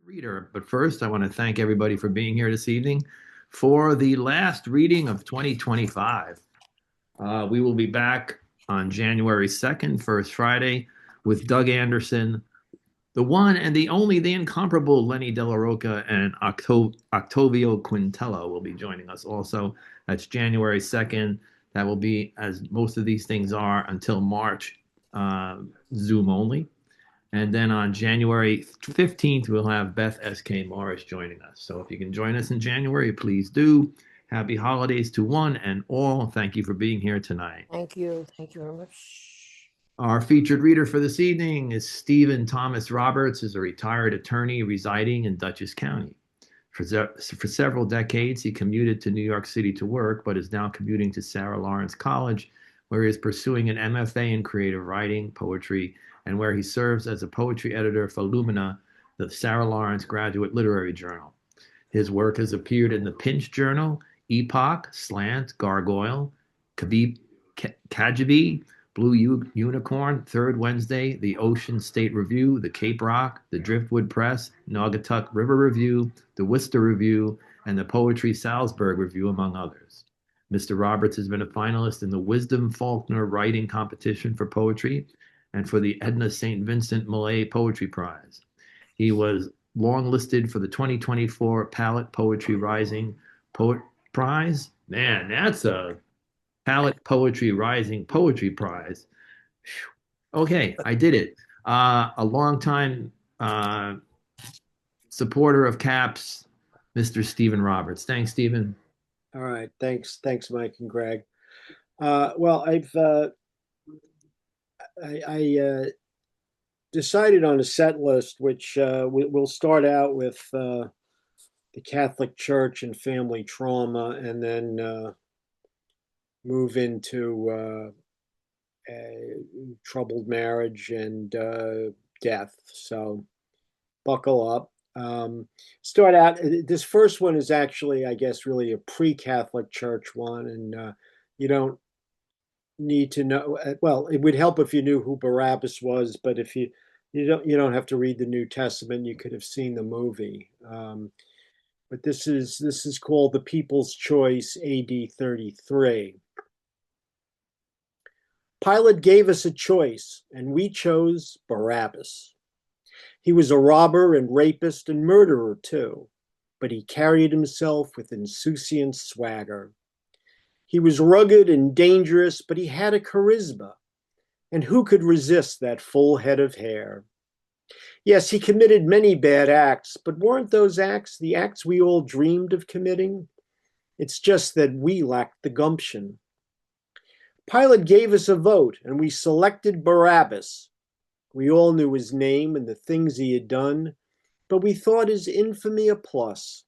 Reader. But first, I want to thank everybody for being here this evening for the last reading of 2025. We will be back on January 2nd, first Friday, with Doug Anderson, the one and the only, the incomparable Lenny Dellarocca, and Octavio Quintello will be joining us also. That's January 2nd. That will be, as most of these things are, until March, Zoom only. And then on January 15th, we'll have Beth S.K. Morris joining us. So if you can join us in January, please do. Happy holidays to one and all. Thank you for being here tonight. Thank you. Thank you very much. Our featured reader for this evening is Stephen Thomas Roberts, is a retired attorney residing in Dutchess County. For several decades, he commuted to New York City to work, but is now commuting to Sarah Lawrence College, where he is pursuing an MFA in creative writing, poetry, and where he serves as a poetry editor for Lumina, the Sarah Lawrence Graduate Literary Journal. His work has appeared in the Pinch Journal, Epoch, Slant, Gargoyle, Kajabi, Blue Unicorn, Third Wednesday, the Ocean State Review, the Cape Rock, the Driftwood Press, Naugatuck River Review, the Worcester Review, and the Poetry Salzburg Review, among others. Mr. Roberts has been a finalist in the Wisdom Faulkner Writing Competition for Poetry and for the Edna St. Vincent Millay Poetry Prize. He was longlisted for the 2024 Palette Poetry Rising Poet Prize. Man, that's a Palette Poetry Rising Poetry Prize. Okay, I did it. A longtime supporter of CAPS, Mr. Stephen Roberts. Thanks, Stephen. All right, thanks, Mike and Greg. Well, I decided on a set list, which we'll start out with the Catholic Church and family trauma, and then move into troubled marriage and death. So buckle up. Start out. This first one is actually, I guess, really a pre-Catholic Church one, and you don't need to know. Well, it would help if you knew who Barabbas was, but if you don't have to read the New Testament. You could have seen the movie. But this is called The People's Choice, AD 33. Pilate gave us a choice, and we chose Barabbas. He was a robber and rapist and murderer too, but he carried himself with insouciant swagger. He was rugged and dangerous, but he had a charisma, and who could resist that full head of hair? Yes, he committed many bad acts, but weren't those acts the acts we all dreamed of committing? It's just that we lacked the gumption. Pilate gave us a vote, and we selected Barabbas. We all knew his name and the things he had done, but we thought his infamy a plus.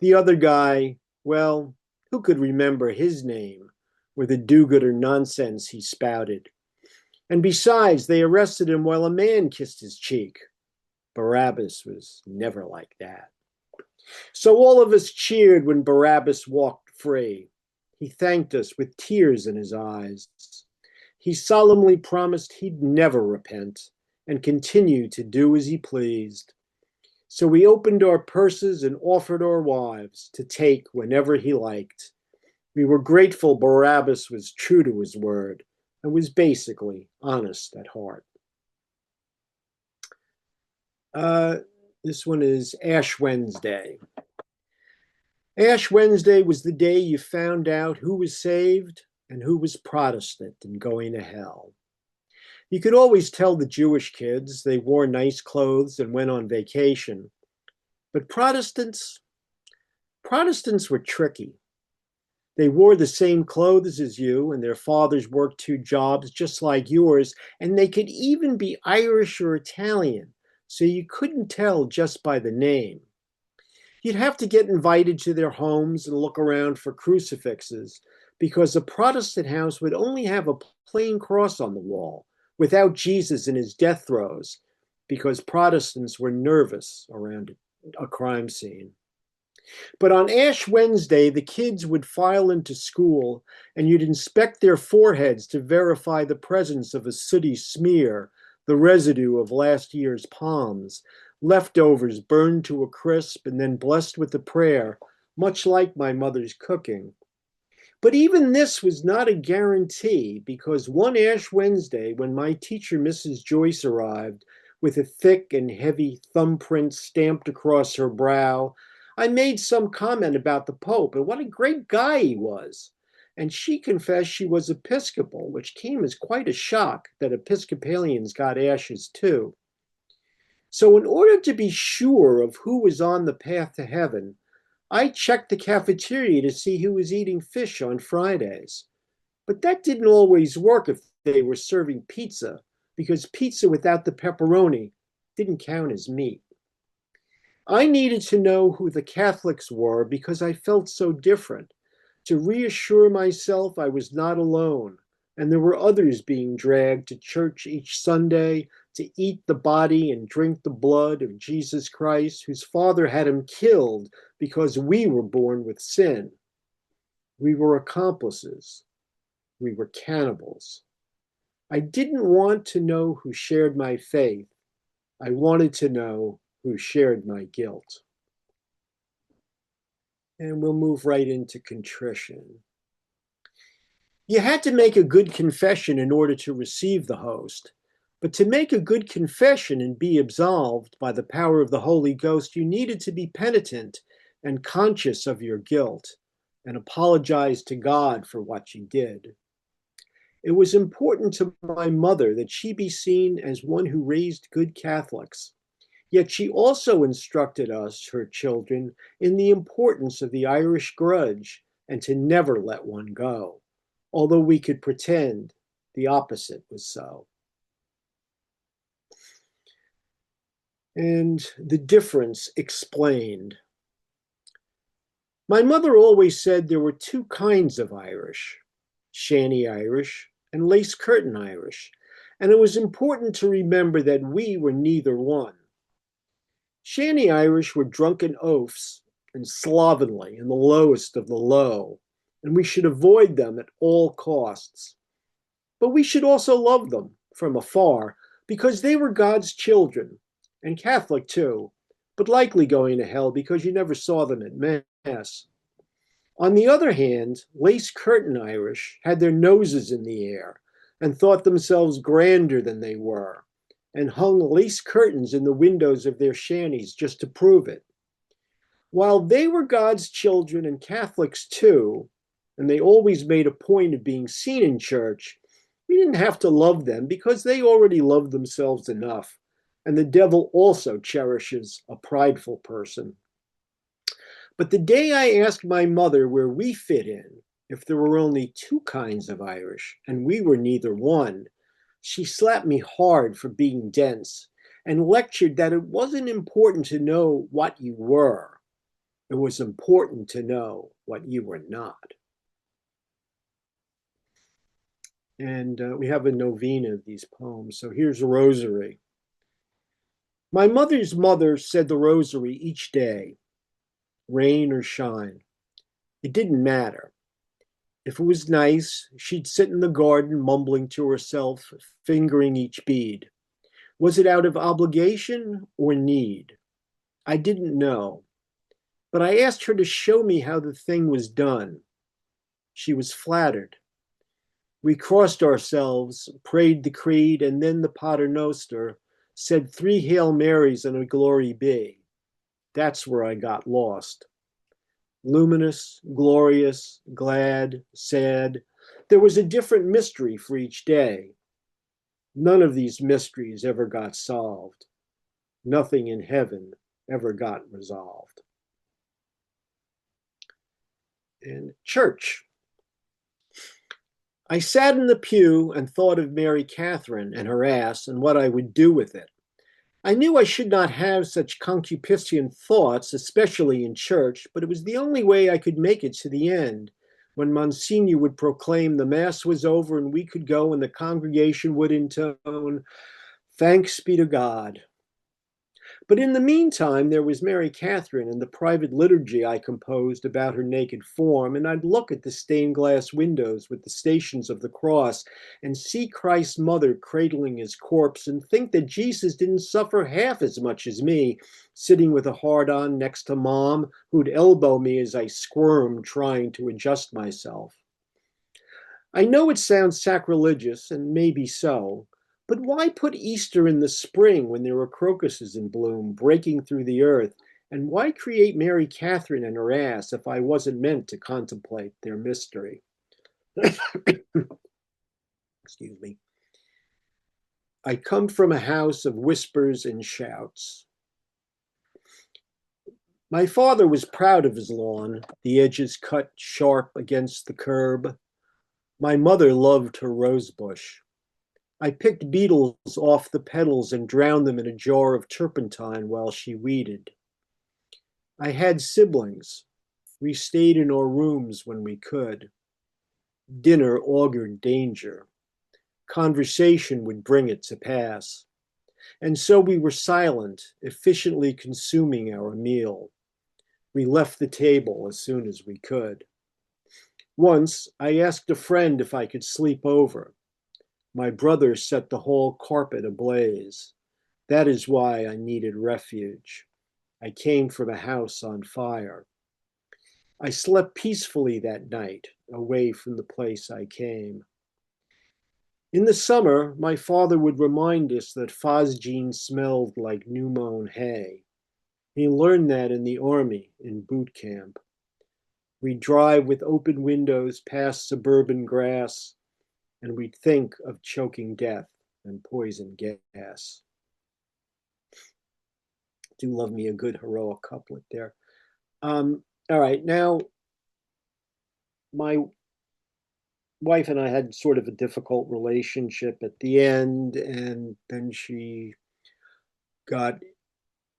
The other guy, well, who could remember his name or the do-gooder nonsense he spouted? And besides, they arrested him while a man kissed his cheek. Barabbas was never like that. So all of us cheered when Barabbas walked free. He thanked us with tears in his eyes. He solemnly promised he'd never repent and continue to do as he pleased. So we opened our purses and offered our wives to take whenever he liked. We were grateful Barabbas was true to his word and was basically honest at heart. This one is Ash Wednesday. Ash Wednesday was the day you found out who was saved and who was Protestant and going to hell. You could always tell the Jewish kids. They wore nice clothes and went on vacation. But Protestants were tricky. They wore the same clothes as you, and their fathers worked 2 jobs just like yours, and they could even be Irish or Italian, so you couldn't tell just by the name. You'd have to get invited to their homes and look around for crucifixes, because a Protestant house would only have a plain cross on the wall, without Jesus in his death throes, because Protestants were nervous around a crime scene. But on Ash Wednesday, the kids would file into school, and you'd inspect their foreheads to verify the presence of a sooty smear, the residue of last year's palms, leftovers burned to a crisp and then blessed with a prayer, much like my mother's cooking. But even this was not a guarantee, because one Ash Wednesday, when my teacher, Mrs. Joyce, arrived with a thick and heavy thumbprint stamped across her brow, I made some comment about the Pope and what a great guy he was. And she confessed she was Episcopal, which came as quite a shock that Episcopalians got ashes too. So, in order to be sure of who was on the path to heaven, I checked the cafeteria to see who was eating fish on Fridays. But that didn't always work if they were serving pizza, because pizza without the pepperoni didn't count as meat. I needed to know who the Catholics were because I felt so different, to reassure myself I was not alone, and there were others being dragged to church each Sunday to eat the body and drink the blood of Jesus Christ, whose Father had him killed because we were born with sin. We were accomplices. We were cannibals. I didn't want to know who shared my faith. I wanted to know who shared my guilt. And we'll move right into contrition. You had to make a good confession in order to receive the host. But to make a good confession and be absolved by the power of the Holy Ghost, you needed to be penitent and conscious of your guilt and apologize to God for what you did. It was important to my mother that she be seen as one who raised good Catholics. Yet she also instructed us, her children, in the importance of the Irish grudge and to never let one go, although we could pretend the opposite was so. And the difference explained. My mother always said there were two kinds of Irish, shanty Irish and lace curtain Irish, and it was important to remember that we were neither one. Shanty Irish were drunken oafs and slovenly and the lowest of the low, and we should avoid them at all costs. But we should also love them from afar because they were God's children, and Catholic too, but likely going to hell because you never saw them at Mass. On the other hand, lace curtain Irish had their noses in the air and thought themselves grander than they were, and hung lace curtains in the windows of their shanties just to prove it. While they were God's children and Catholics too, and they always made a point of being seen in church, we didn't have to love them because they already loved themselves enough. And the devil also cherishes a prideful person. But the day I asked my mother where we fit in, if there were only two kinds of Irish and we were neither one, she slapped me hard for being dense and lectured that it wasn't important to know what you were. It was important to know what you were not. And we have a novena of these poems. So here's a rosary. My mother's mother said the rosary each day, rain or shine. It didn't matter. If it was nice, she'd sit in the garden mumbling to herself, fingering each bead. Was it out of obligation or need? I didn't know. But I asked her to show me how the thing was done. She was flattered. We crossed ourselves, prayed the creed, and then the Pater Noster, said 3 Hail Marys and a Glory Be. That's where I got lost. Luminous, glorious, glad, sad. There was a different mystery for each day. None of these mysteries ever got solved. Nothing in heaven ever got resolved. And church. I sat in the pew and thought of Mary Catherine and her ass and what I would do with it. I knew I should not have such concupiscent thoughts, especially in church, but it was the only way I could make it to the end, when Monsignor would proclaim the Mass was over and we could go, and the congregation would intone, "Thanks be to God." But in the meantime, there was Mary Catherine and the private liturgy I composed about her naked form, and I'd look at the stained glass windows with the Stations of the Cross and see Christ's mother cradling his corpse and think that Jesus didn't suffer half as much as me, sitting with a hard-on next to Mom, who'd elbow me as I squirmed trying to adjust myself. I know it sounds sacrilegious, and maybe so, but why put Easter in the spring when there were crocuses in bloom breaking through the earth? And why create Mary Catherine and her ass if I wasn't meant to contemplate their mystery? Excuse me. I come from a house of whispers and shouts. My father was proud of his lawn, the edges cut sharp against the curb. My mother loved her rose bush. I picked beetles off the petals and drowned them in a jar of turpentine while she weeded. I had siblings. We stayed in our rooms when we could. Dinner augured danger. Conversation would bring it to pass. And so we were silent, efficiently consuming our meal. We left the table as soon as we could. Once, I asked a friend if I could sleep over. My brother set the hall carpet ablaze. That is why I needed refuge. I came from a house on fire. I slept peacefully that night, away from the place I came. In the summer, my father would remind us that phosgene smelled like new-mown hay. He learned that in the army, in boot camp. We'd drive with open windows past suburban grass, and we'd think of choking death and poison gas. Do love me a good heroic couplet there. All right, now my wife and I had sort of a difficult relationship at the end, and then she got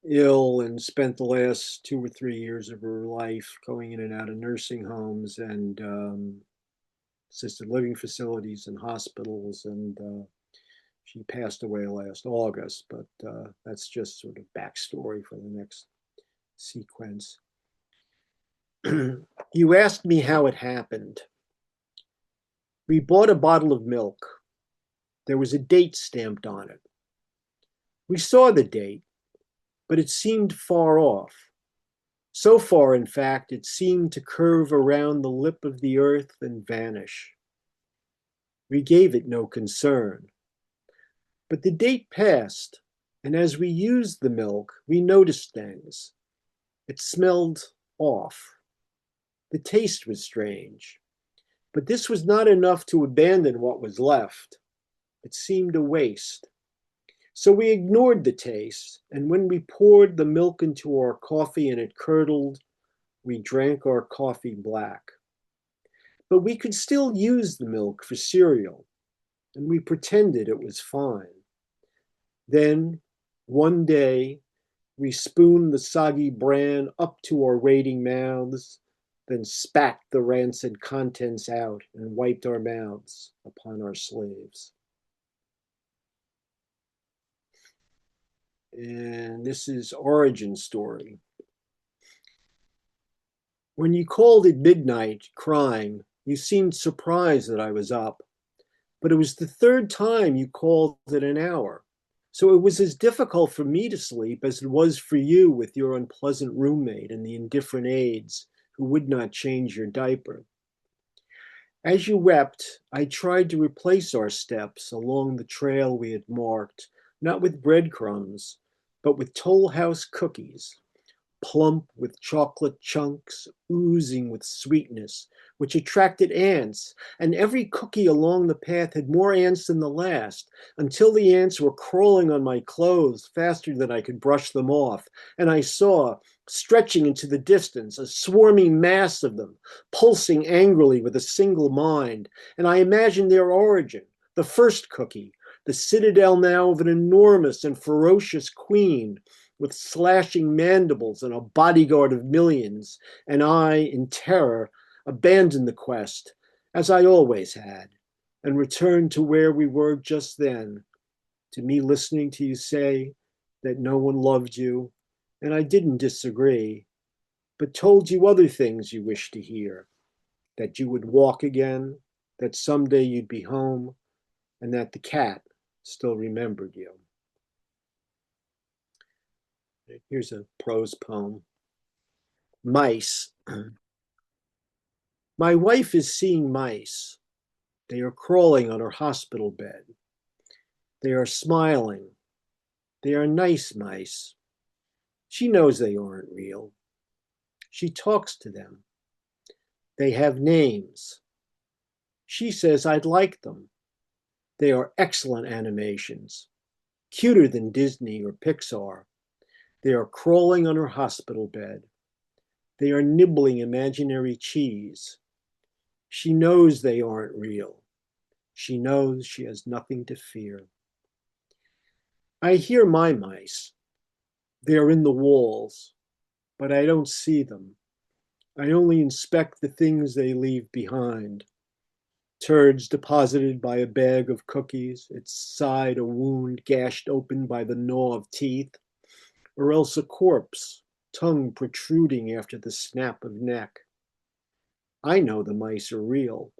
ill and spent the last 2 or 3 years of her life going in and out of nursing homes and assisted living facilities and hospitals, and she passed away last August, but that's just sort of backstory for the next sequence. You asked me how it happened. We bought a bottle of milk. There was a date stamped on it. We saw the date, but it seemed far off. So far, in fact, it seemed to curve around the lip of the earth and vanish. We gave it no concern. But the date passed, and as we used the milk, we noticed things. It smelled off. The taste was strange. But this was not enough to abandon what was left. It seemed a waste. So we ignored the taste, and when we poured the milk into our coffee and it curdled, we drank our coffee black. But we could still use the milk for cereal, and we pretended it was fine. Then, one day, we spooned the soggy bran up to our waiting mouths, then spat the rancid contents out and wiped our mouths upon our sleeves. And this is origin story. When you called at midnight crying, you seemed surprised that I was up, but it was the third time you called at an hour. So it was as difficult for me to sleep as it was for you with your unpleasant roommate and the indifferent aides who would not change your diaper. As you wept, I tried to replace our steps along the trail we had marked, not with breadcrumbs, but with Toll House cookies, plump with chocolate chunks, oozing with sweetness, which attracted ants, and every cookie along the path had more ants than the last, until the ants were crawling on my clothes faster than I could brush them off, and I saw, stretching into the distance, a swarming mass of them, pulsing angrily with a single mind, and I imagined their origin, the first cookie, the citadel now of an enormous and ferocious queen, with slashing mandibles and a bodyguard of millions, and I, in terror, abandoned the quest, as I always had, and returned to where we were just then, to me listening to you say that no one loved you, and I didn't disagree, but told you other things you wished to hear, that you would walk again, that someday you'd be home, and that the cat still remembered you. Here's a prose poem. Mice. My wife is seeing mice. They are crawling on her hospital bed. They are smiling. They are nice mice. She knows they aren't real. She talks to them. They have names. She says I'd like them. They are excellent animations, cuter than Disney or Pixar. They are crawling on her hospital bed. They are nibbling imaginary cheese. She knows they aren't real. She knows she has nothing to fear. I hear my mice. They are in the walls, but I don't see them. I only inspect the things they leave behind. Turds deposited by a bag of cookies, its side a wound gashed open by the gnaw of teeth, or else a corpse, tongue protruding after the snap of neck. I know the mice are real.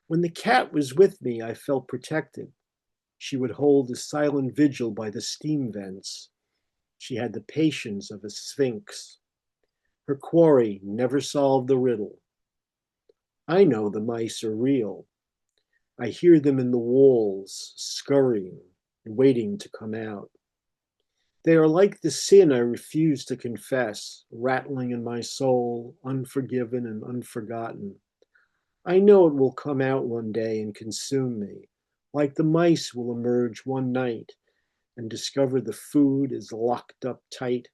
When the cat was with me, I felt protected. She would hold a silent vigil by the steam vents. She had the patience of a sphinx. Her quarry never solved the riddle. I know the mice are real. I hear them in the walls, scurrying, waiting to come out. They are like the sin I refuse to confess, rattling in my soul, unforgiven and unforgotten. I know it will come out one day and consume me, like the mice will emerge one night and discover the food is locked up tight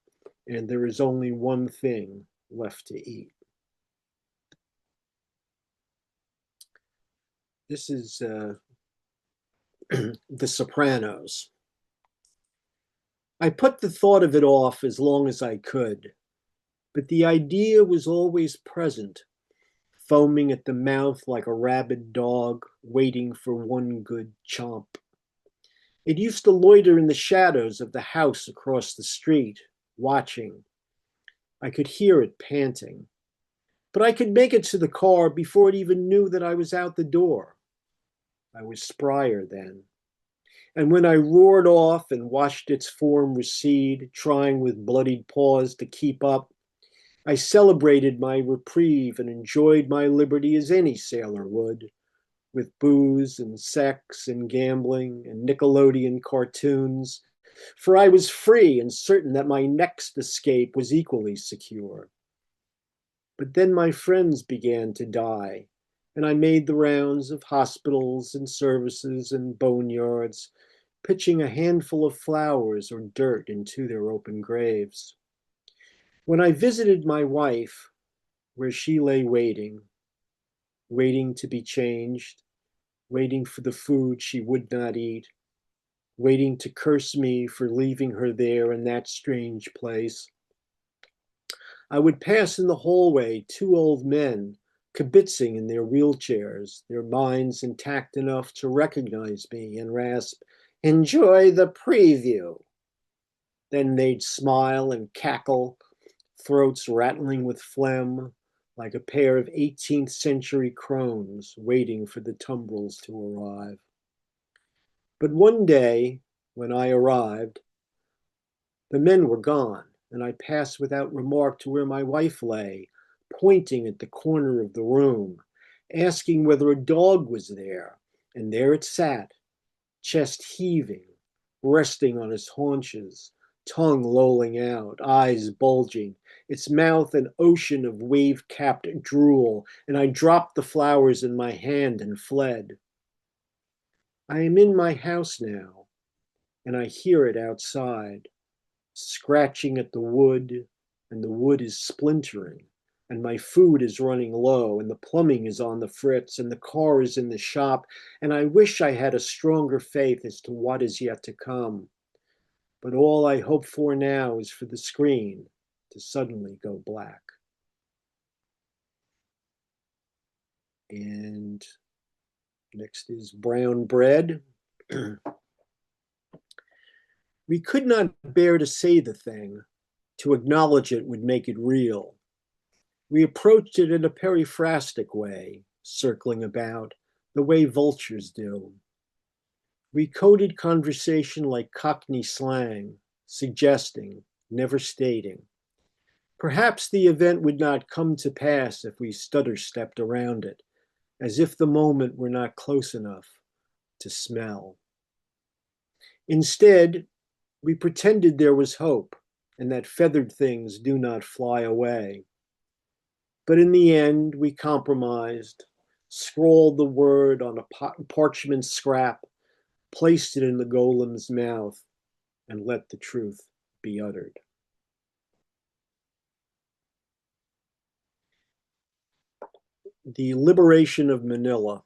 and there is only one thing left to eat. This is The Sopranos. I put the thought of it off as long as I could, but the idea was always present, foaming at the mouth like a rabid dog waiting for one good chomp. It used to loiter in the shadows of the house across the street, watching. I could hear it panting, but I could make it to the car before it even knew that I was out the door. I was sprier then. And when I roared off and watched its form recede, trying with bloodied paws to keep up, I celebrated my reprieve and enjoyed my liberty as any sailor would, with booze and sex and gambling and Nickelodeon cartoons, for I was free and certain that my next escape was equally secure. But then my friends began to die, and I made the rounds of hospitals and services and boneyards, pitching a handful of flowers or dirt into their open graves. When I visited my wife, where she lay waiting to be changed, waiting for the food she would not eat, waiting to curse me for leaving her there in that strange place, I would pass in the hallway two old men kibitzing in their wheelchairs, their minds intact enough to recognize me and rasp, "Enjoy the preview." Then they'd smile and cackle, throats rattling with phlegm, like a pair of 18th century crones waiting for the tumbrils to arrive. But one day, when I arrived, the men were gone, and I passed without remark to where my wife lay, pointing at the corner of the room, asking whether a dog was there, and there it sat, chest heaving, resting on its haunches, tongue lolling out, eyes bulging, its mouth an ocean of wave-capped drool, and I dropped the flowers in my hand and fled. I am in my house now, and I hear it outside, scratching at the wood, and the wood is splintering, and my food is running low, and the plumbing is on the fritz, and the car is in the shop, and I wish I had a stronger faith as to what is yet to come. But all I hope for now is for the screen to suddenly go black. And next is Brown Bread. We could not bear to say the thing. To acknowledge it would make it real. We approached it in a periphrastic way, circling about, the way vultures do. We coded conversation like Cockney slang, suggesting, never stating. Perhaps the event would not come to pass if we stutter-stepped around it, as if the moment were not close enough to smell. Instead, we pretended there was hope and that feathered things do not fly away. But in the end, we compromised, scrawled the word on a parchment scrap, placed it in the golem's mouth, and let the truth be uttered. The Liberation of Manila.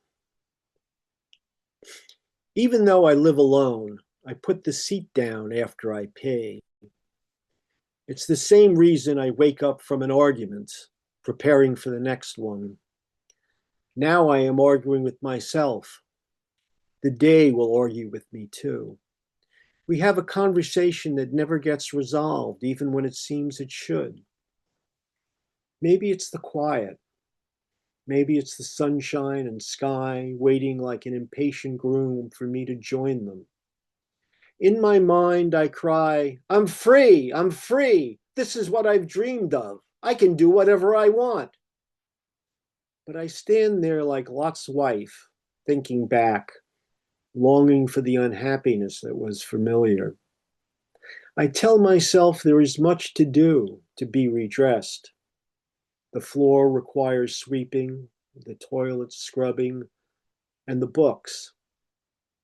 Even though I live alone, I put the seat down after I pay. It's the same reason I wake up from an argument, preparing for the next one. Now I am arguing with myself. The day will argue with me too. We have a conversation that never gets resolved, even when it seems it should. Maybe it's the quiet. Maybe it's the sunshine and sky waiting like an impatient groom for me to join them. In my mind, I cry, I'm free, I'm free. This is what I've dreamed of. I can do whatever I want. But I stand there like Lot's wife, thinking back, longing for the unhappiness that was familiar. I tell myself there is much to do to be redressed. The floor requires sweeping, the toilet scrubbing, and the books.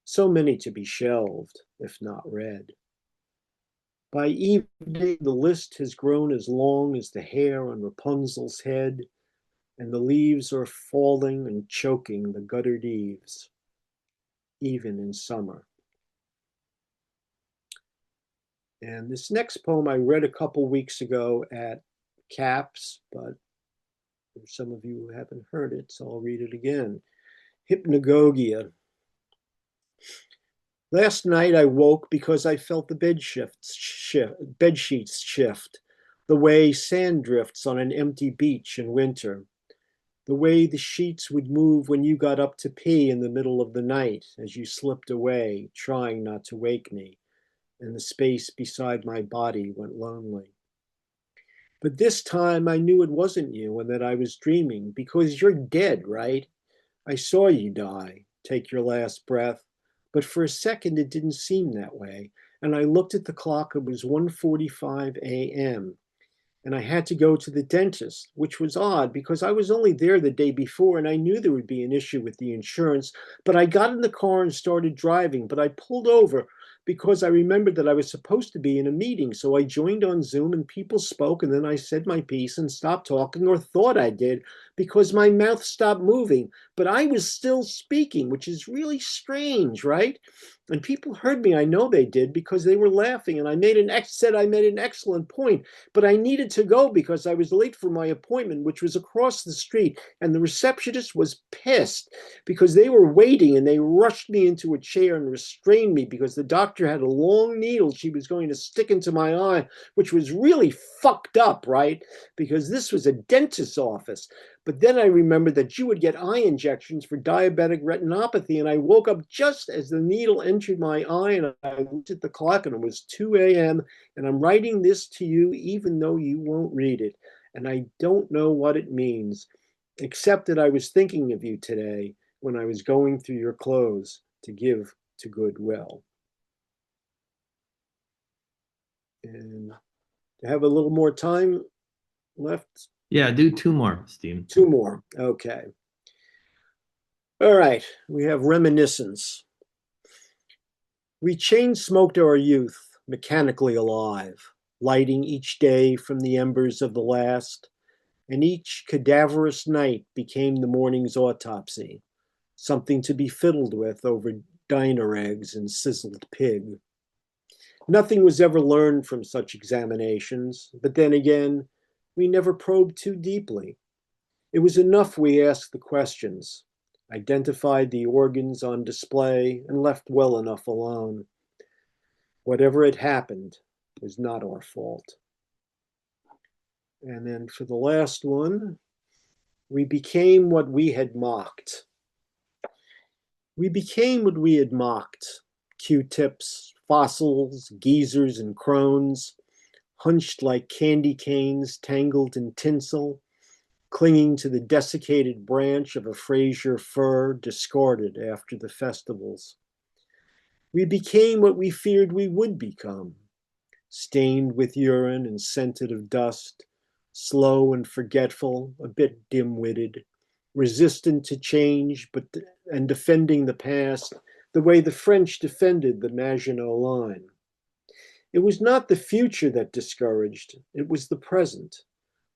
So many to be shelved, if not read. By evening, the list has grown as long as the hair on Rapunzel's head, and the leaves are falling and choking the guttered eaves, even in summer. And this next poem I read a couple weeks ago at CAPS, but for some of you who haven't heard it, so I'll read it again. Hypnagogia. Last night I woke because I felt the bed sheets shift, the way sand drifts on an empty beach in winter, the way the sheets would move when you got up to pee in the middle of the night as you slipped away, trying not to wake me, and the space beside my body went lonely. But this time I knew it wasn't you and that I was dreaming, because you're dead, right? I saw you die, take your last breath, but for a second it didn't seem that way. And I looked at the clock, it was 1:45 a.m. And I had to go to the dentist, which was odd because I was only there the day before and I knew there would be an issue with the insurance. But I got in the car and started driving, but I pulled over because I remembered that I was supposed to be in a meeting. So I joined on Zoom and people spoke, and then I said my piece and stopped talking, or thought I did, because my mouth stopped moving. But I was still speaking, which is really strange, right? And people heard me. I know they did because they were laughing. And I said I made an excellent point. But I needed to go because I was late for my appointment, which was across the street. And the receptionist was pissed because they were waiting and they rushed me into a chair and restrained me because the doctor had a long needle she was going to stick into my eye, which was really fucked up, right? Because this was a dentist's office. But then I remembered that you would get eye injections for diabetic retinopathy, and I woke up just as the needle entered my eye, and I looked at the clock, and it was 2 a.m., and I'm writing this to you even though you won't read it, and I don't know what it means, except that I was thinking of you today when I was going through your clothes to give to Goodwill. And to have a little more time left. Yeah, do two more, Steve. Two more. Okay. All right. We have reminiscence. We chain smoked our youth, mechanically alive, lighting each day from the embers of the last, and each cadaverous night became the morning's autopsy, something to be fiddled with over diner eggs and sizzled pig. Nothing was ever learned from such examinations, but then again, we never probed too deeply. It was enough we asked the questions, identified the organs on display, and left well enough alone. Whatever had happened was not our fault. And then for the last one, we became what we had mocked. We became what we had mocked. Q-tips, fossils, geezers, and crones, hunched like candy canes tangled in tinsel, clinging to the desiccated branch of a Fraser fir discarded after the festivals. We became what we feared we would become, stained with urine and scented of dust, slow and forgetful, a bit dim-witted, resistant to change and defending the past the way the French defended the Maginot Line. It was not the future that discouraged, it was the present,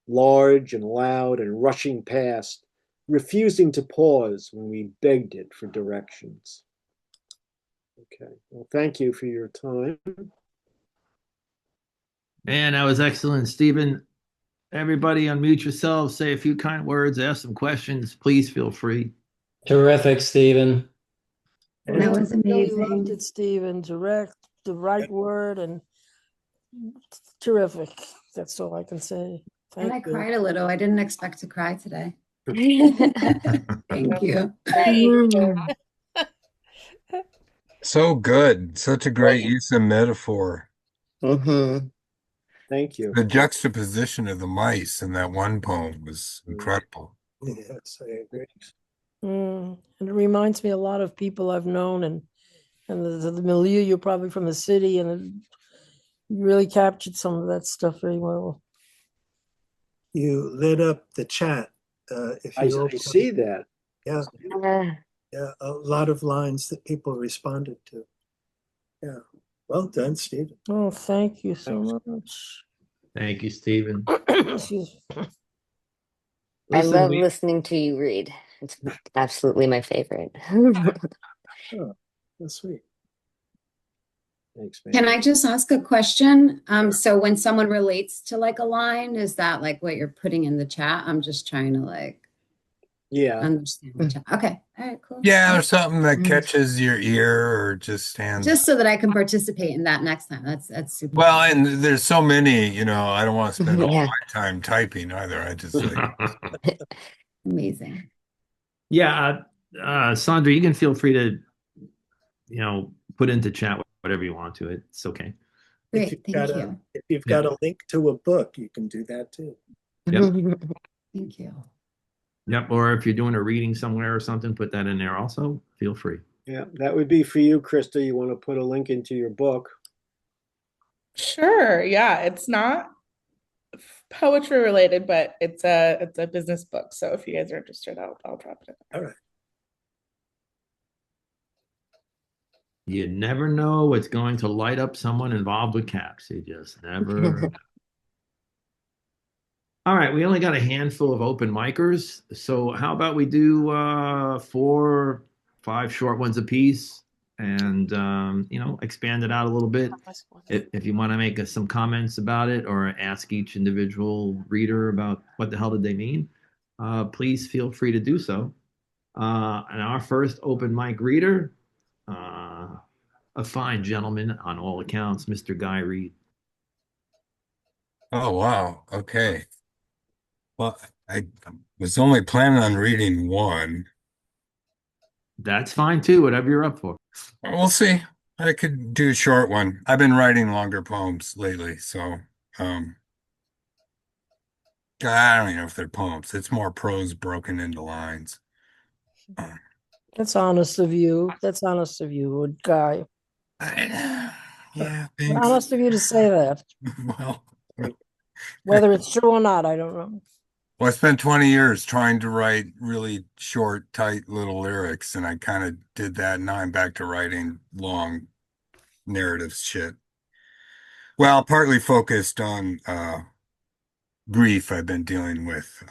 large and loud and rushing past, refusing to pause when we begged it for directions. Okay, well, thank you for your time. And that was excellent, Stephen. Everybody unmute yourselves, say a few kind words, ask some questions. Please feel free. Terrific, Stephen. That was Really amazing. loved it, Stephen. Direct, the right word, and terrific. That's all I can say. And Thank I you. cried a little. I didn't expect to cry today. Thank you. So good. Such a great use of metaphor. Thank you. The juxtaposition of the mice in that one poem was incredible. Yes, I agree. And it reminds me a lot of people I've known and the milieu. You're probably from the city, and it really captured some of that stuff very well. You lit up the chat. If I you see that. yeah, yeah, a lot of lines that people responded to. Yeah, well done, Stephen. Oh, thank you so much. Thank you, Stephen. Excuse me. I Listen, love listening to you read. It's absolutely my favorite. Oh, that's sweet. Thanks, man. Can I just ask a question? So when someone relates to like a line, is that like what you're putting in the chat? I'm just trying to like Yeah. understand the chat. Okay. All right, cool. Yeah, or something that catches your ear or just stands. Just so that I can participate in that next time. That's super. Well, and there's so many, I don't want to spend all Yeah. my time typing either. I just like Amazing. Yeah, Sandra, you can feel free to, put into chat whatever you want to. It's okay. Great. Thank you. If you've got a link to a book, you can do that too. Yep. Thank you. Yep. Or if you're doing a reading somewhere or something, put that in there also. Feel free. Yeah, that would be for you, Krista. You want to put a link into your book. Sure. Yeah, it's not poetry related, but it's a business book. So if you guys are interested, I'll drop it in. All right. You never know what's going to light up someone involved with caps. You just never. All right, we only got a handful of open micers. So how about we do 4, 5 short ones apiece and, expand it out a little bit. If you want to make some comments about it or ask each individual reader about what the hell did they mean, please feel free to do so. And our first open mic reader, a fine gentleman on all accounts, Mr. Guy Reed. Oh, wow. Okay. Well, I was only planning on reading one. That's fine too, whatever you're up for. We'll see. I could do a short one. I've been writing longer poems lately, so I don't even know if they're poems. It's more prose broken into lines. That's honest of you. That's honest of you, good guy. Yeah, thanks. Honest of you to say that. Well, Whether it's true or not, I don't know. well, I spent 20 years trying to write really short, tight little lyrics, and I kind of did that. Now I'm back to writing long narrative shit. Well, partly focused on grief I've been dealing with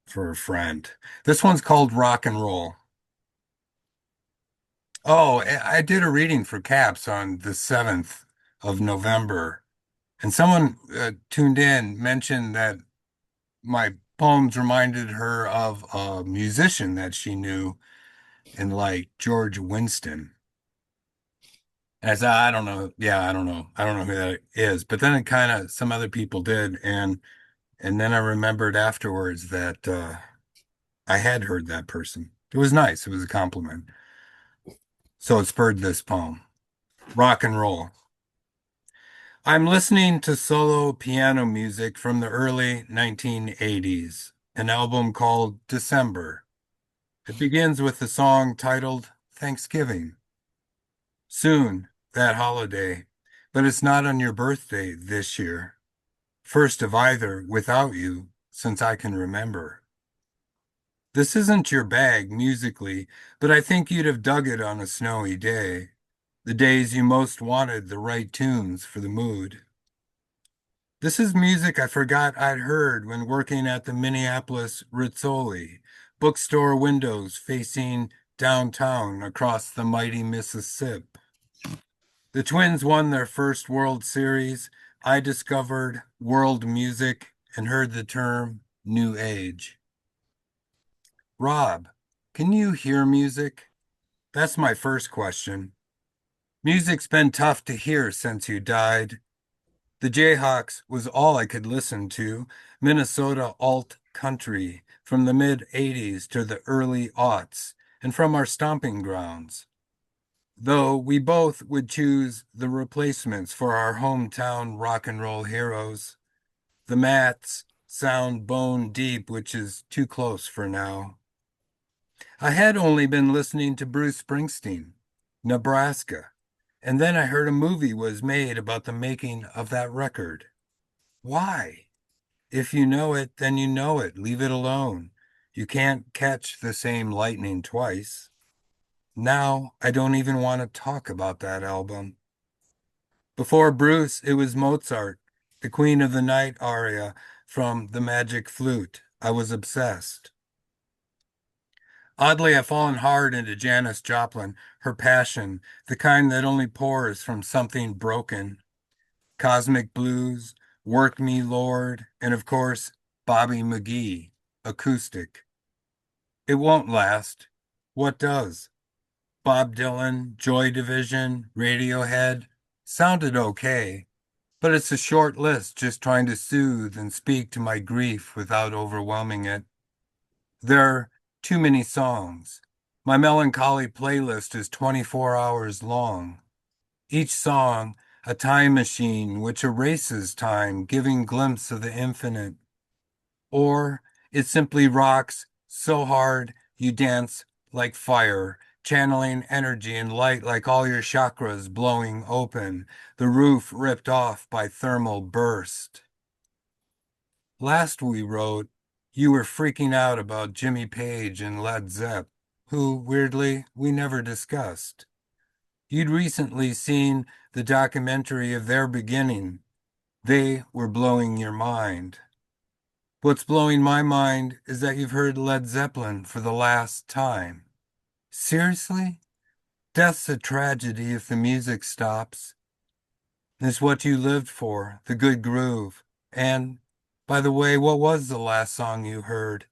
for a friend. This one's called Rock and Roll. Oh, I did a reading for CAPS on the 7th of November, and someone tuned in, mentioned that my poems reminded her of a musician that she knew and like George Winston. And I said, I don't know. Yeah, I don't know. I don't know who that is. But then it kind of, some other people did. And then I remembered afterwards that I had heard that person. It was nice. It was a compliment. So it spurred this poem. Rock and roll. I'm listening to solo piano music from the early 1980s, an album called December. It begins with a song titled Thanksgiving. Soon, that holiday, but it's not on your birthday this year. First of either without you since I can remember. This isn't your bag musically, but I think you'd have dug it on a snowy day, the days you most wanted the right tunes for the mood. This is music I forgot I'd heard when working at the Minneapolis Rizzoli, bookstore windows facing downtown across the mighty Mississippi. The Twins won their first World Series. I discovered world music and heard the term New Age. Rob, can you hear music? That's my first question. Music's been tough to hear since you died. The Jayhawks was all I could listen to, Minnesota alt country from the mid 80s to the early aughts, and from our stomping grounds. Though we both would choose the replacements for our hometown rock and roll heroes. The Mats sound bone deep, which is too close for now. I had only been listening to Bruce Springsteen, Nebraska, and then I heard a movie was made about the making of that record. Why? If you know it, then you know it. Leave it alone. You can't catch the same lightning twice. Now I don't even want to talk about that album. Before Bruce, it was Mozart, the Queen of the Night aria from The Magic Flute. I was obsessed. Oddly, I've fallen hard into Janis Joplin, her passion, the kind that only pours from something broken. Cosmic Blues, Work Me Lord, and of course, Bobby McGee, acoustic. It won't last. What does? Bob Dylan, Joy Division, Radiohead, sounded okay, but it's a short list just trying to soothe and speak to my grief without overwhelming it. There are too many songs. My melancholy playlist is 24 hours long. Each song, a time machine which erases time, giving glimpse of the infinite. Or it simply rocks so hard you dance like fire, channeling energy and light like all your chakras blowing open, the roof ripped off by thermal burst. Last we wrote, you were freaking out about Jimmy Page and Led Zepp, who, weirdly, we never discussed. You'd recently seen the documentary of their beginning. They were blowing your mind. What's blowing my mind is that you've heard Led Zeppelin for the last time. Seriously? Death's a tragedy if the music stops. It's what you lived for, the good groove. And, by the way, what was the last song you heard?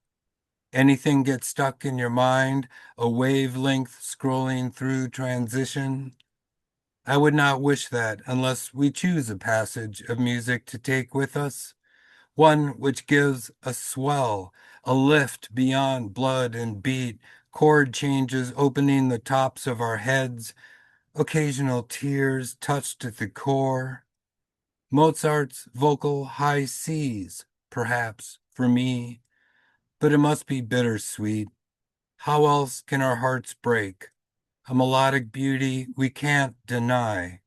Anything get stuck in your mind, a wavelength scrolling through transition? I would not wish that unless we choose a passage of music to take with us, one which gives a swell, a lift beyond blood and beat, chord changes opening the tops of our heads, occasional tears touched at the core. Mozart's vocal high C's, perhaps, for me, but it must be bittersweet. How else can our hearts break? A melodic beauty we can't deny.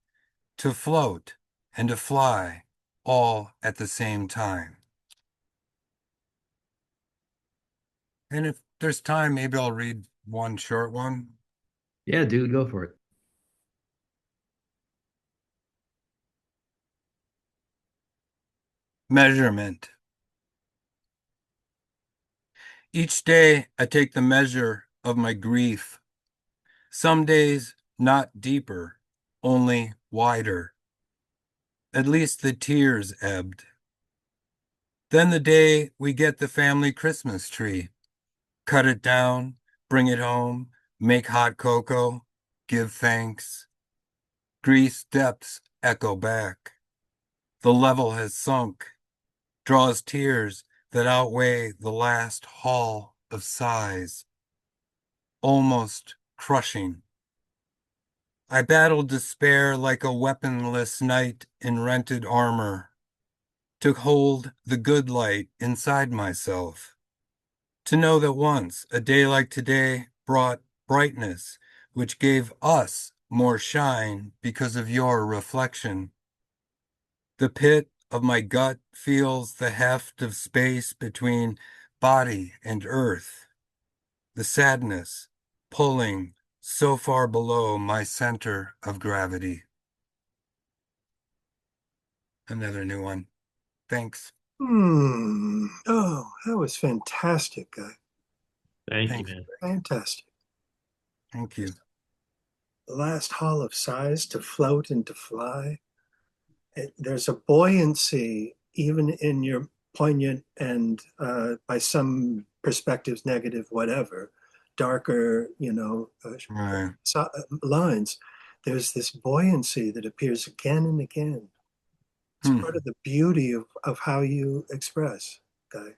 To float and to fly all at the same time. And if there's time, maybe I'll read one short one. Yeah, dude, go for it. Measurement. Each day I take the measure of my grief. Some days not deeper, only wider. At least the tears ebbed. Then the day we get the family Christmas tree. Cut it down, bring it home, make hot cocoa, give thanks. Grease depths echo back. The level has sunk, draws tears that outweigh the last haul of sighs, almost crushing. I battled despair like a weaponless knight in rented armor, to hold the good light inside myself, to know that once a day like today brought brightness, which gave us more shine because of your reflection. The pit of my gut feels the heft of space between body and earth, the sadness pulling so far below my center of gravity. Another new one. Thanks. Oh, that was fantastic, guy. Thank you, Thanks. man. Fantastic. Thank you. The last hall of sighs, to float and to fly. There's a buoyancy even in your poignant and by some perspectives negative, whatever, darker, Right. lines. There's this buoyancy that appears again and again. It's part of the beauty of how you express, Guy.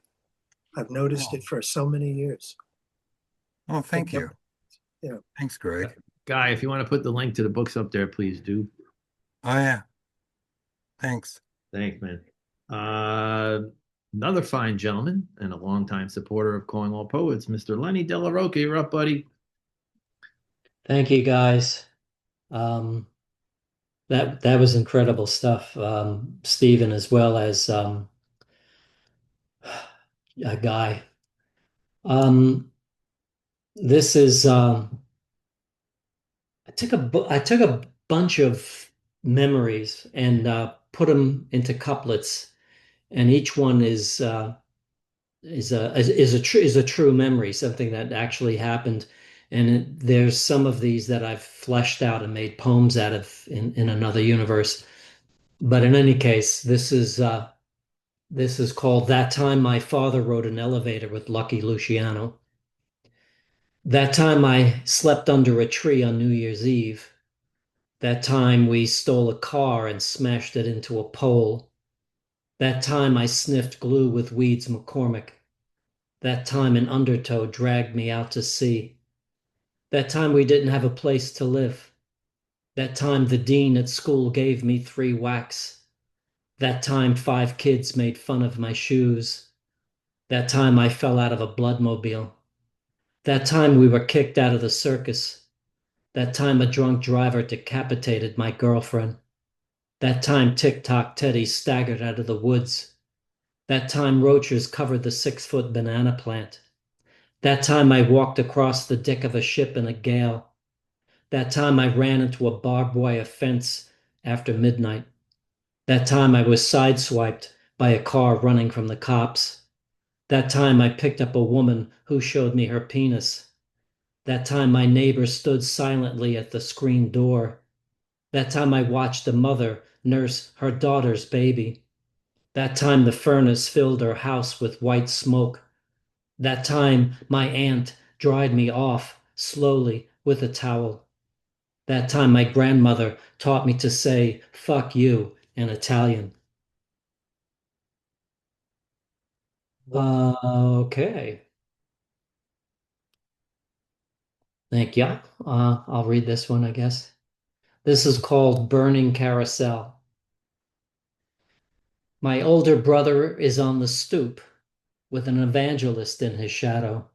I've noticed it for so many years. Oh, thank you. Yeah. Thanks, Greg. Guy, if you want to put the link to the books up there, please do. Oh, yeah. Thanks. Thanks, man. Another fine gentleman and a longtime supporter of Calling All Poets, Mr. Lenny Dellarocca. You're up, buddy. Thank you, guys. That was incredible stuff, Stephen, as well as a Guy. This is I took a bunch of memories and put them into couplets, and each one is a true memory, something that actually happened. And there's some of these that I've fleshed out and made poems out of in another universe. But in any case, this is called That Time My Father Rode an Elevator with Lucky Luciano. That time I slept under a tree on New Year's Eve. That time we stole a car and smashed it into a pole. That time I sniffed glue with Weeds McCormick. That time an undertow dragged me out to sea. That time we didn't have a place to live. That time the dean at school gave me 3 whacks. That time 5 kids made fun of my shoes. That time I fell out of a bloodmobile. That time we were kicked out of the circus. That time a drunk driver decapitated my girlfriend. That time Tick-Tock Teddy staggered out of the woods. That time roaches covered the 6-foot banana plant. That time I walked across the deck of a ship in a gale. That time I ran into a barbed wire fence after midnight. That time I was sideswiped by a car running from the cops. That time I picked up a woman who showed me her penis. That time my neighbor stood silently at the screen door. That time I watched a mother nurse her daughter's baby. That time the furnace filled her house with white smoke. That time my aunt dried me off slowly with a towel. That time my grandmother taught me to say "fuck you" in Italian. Okay. Thank you. I'll read this one, I guess. This is called Burning Carousel. My older brother is on the stoop with an evangelist in his shadow.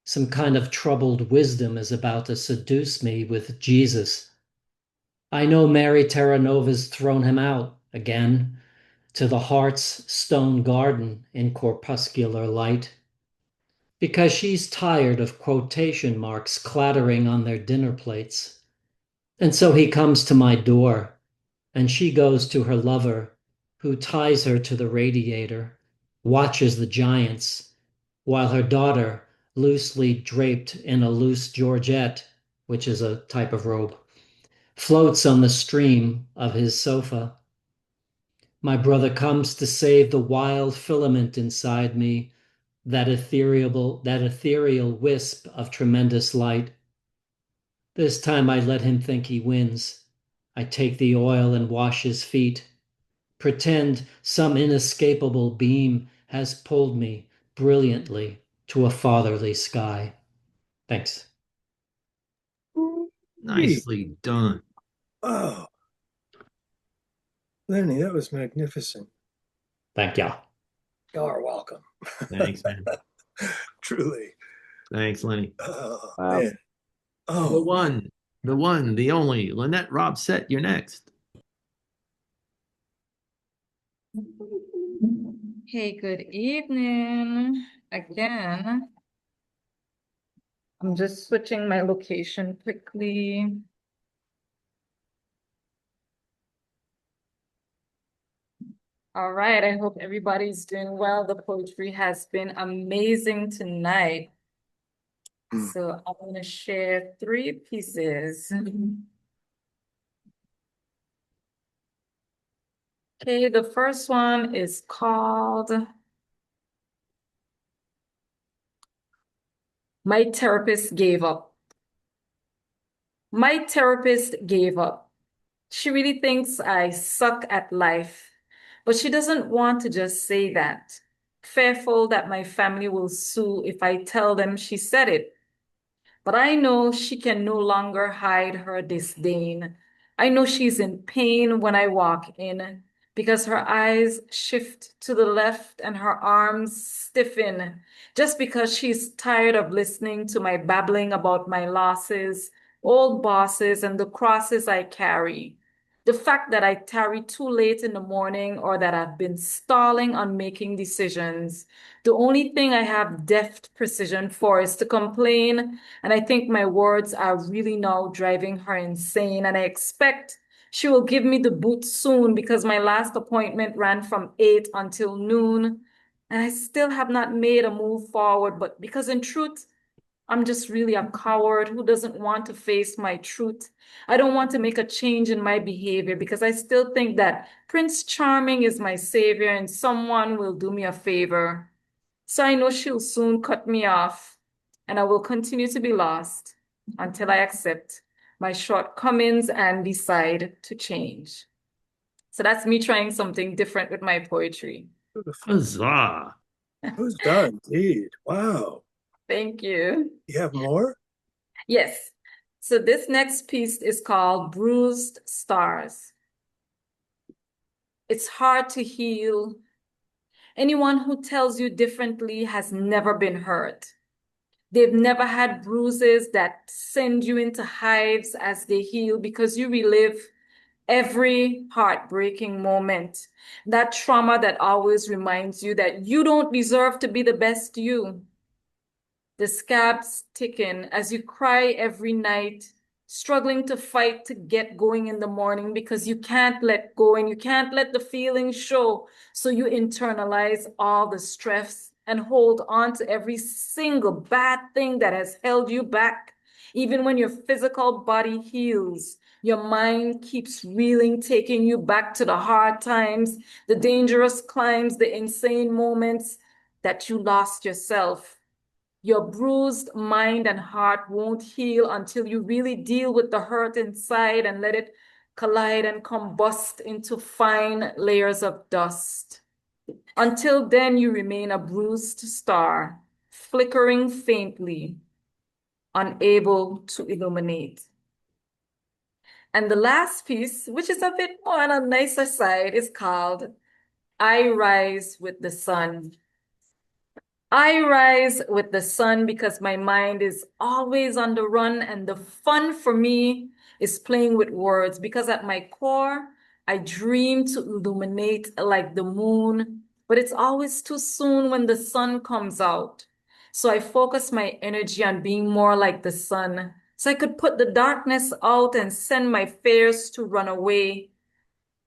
Some kind of troubled wisdom is about to seduce me with Jesus. I know Mary Terranova's thrown him out again to the heart's stone garden in corpuscular light, because she's tired of quotation marks clattering on their dinner plates. And so he comes to my door, and she goes to her lover, who ties her to the radiator, watches the giants, while her daughter, loosely draped in a loose georgette, which is a type of robe, floats on the stream of his sofa. My brother comes to save the wild filament inside me, that ethereal wisp of tremendous light. This time I let him think he wins. I take the oil and wash his feet. Pretend some inescapable beam has pulled me brilliantly to a fatherly sky. Thanks. Nicely done. Oh, Lenny, that was magnificent. Thank you. You're welcome. Thanks, man. Truly. Thanks, Lenny. Oh, Wow. man. The Oh, one, the only, Linette Rabsatt, you're next. Hey, good evening again. I'm just switching my location quickly. All right, I hope everybody's doing well. The poetry has been amazing tonight. So I'm going to share 3 pieces. Okay, the first one is called My Therapist Gave Up. My therapist gave up. She really thinks I suck at life, but she doesn't want to just say that, fearful that my family will sue if I tell them she said it. But I know she can no longer hide her disdain. I know she's in pain when I walk in because her eyes shift to the left and her arms stiffen just because she's tired of listening to my babbling about my losses, old bosses, and the crosses I carry. The fact that I tarry too late in the morning or that I've been stalling on making decisions. The only thing I have deft precision for is to complain, and I think my words are really now driving her insane. And I expect she will give me the boot soon because my last appointment ran from 8 until noon. And I still have not made a move forward, but because in truth, I'm just really a coward who doesn't want to face my truth. I don't want to make a change in my behavior because I still think that Prince Charming is my savior and someone will do me a favor. So I know she'll soon cut me off, and I will continue to be lost until I accept my shortcomings and decide to change. So that's me trying something different with my poetry. beautiful. Huzzah. Who's done, indeed. Wow. Thank you. You have more? Yes. So this next piece is called Bruised Stars. It's hard to heal. Anyone who tells you differently has never been hurt. They've never had bruises that send you into hives as they heal because you relive every heartbreaking moment. That trauma that always reminds you that you don't deserve to be the best you. The scabs thicken as you cry every night, struggling to fight to get going in the morning because you can't let go and you can't let the feelings show. So you internalize all the stress and hold on to every single bad thing that has held you back. Even when your physical body heals, your mind keeps reeling, taking you back to the hard times, the dangerous climbs, the insane moments that you lost yourself. Your bruised mind and heart won't heal until you really deal with the hurt inside and let it collide and combust into fine layers of dust. Until then, you remain a bruised star, flickering faintly, unable to illuminate. And the last piece, which is a bit more on a nicer side, is called I Rise with the Sun. I rise with the sun because my mind is always on the run, and the fun for me is playing with words because at my core, I dream to illuminate like the moon, but it's always too soon when the sun comes out. So I focus my energy on being more like the sun so I could put the darkness out and send my fears to run away.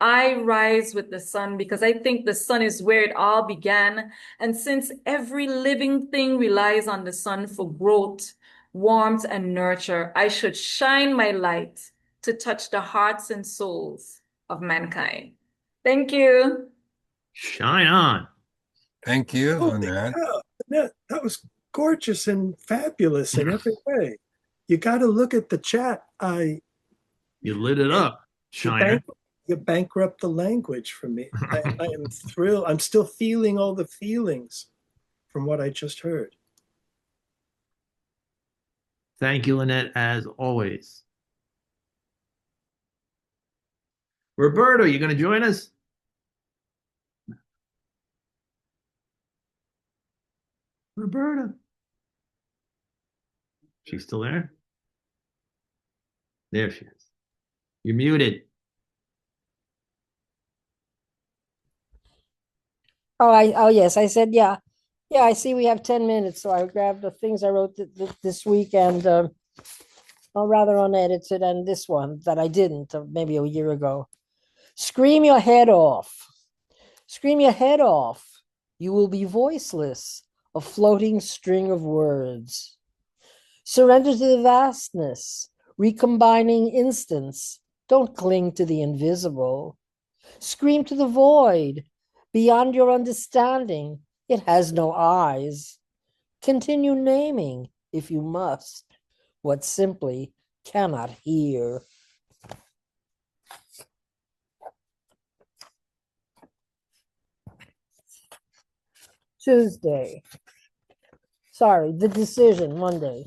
I rise with the sun because I think the sun is where it all began. And since every living thing relies on the sun for growth, warmth, and nurture, I should shine my light to touch the hearts and souls of mankind. Thank you. Shine on. Thank you, Holy Linette. cow. That was gorgeous and fabulous in every way. You got to look at the chat. You lit it up. Shiner. You bankrupt the language for me. I am thrilled. I'm still feeling all the feelings from what I just heard. Thank you, Linette, as always. Roberta, you going to join us? Roberta. She's still there? There she is. You're muted. Oh yes, I said, yeah. Yeah, I see we have 10 minutes, so I grabbed the things I wrote this week and rather unedited, and this one that I didn't maybe a year ago. Scream your head off. Scream your head off. You will be voiceless, a floating string of words. Surrender to the vastness, recombining instants. Don't cling to the invisible. Scream to the void, beyond your understanding. It has no eyes. Continue naming, if you must, what simply cannot hear. Tuesday. Sorry, the decision, Monday.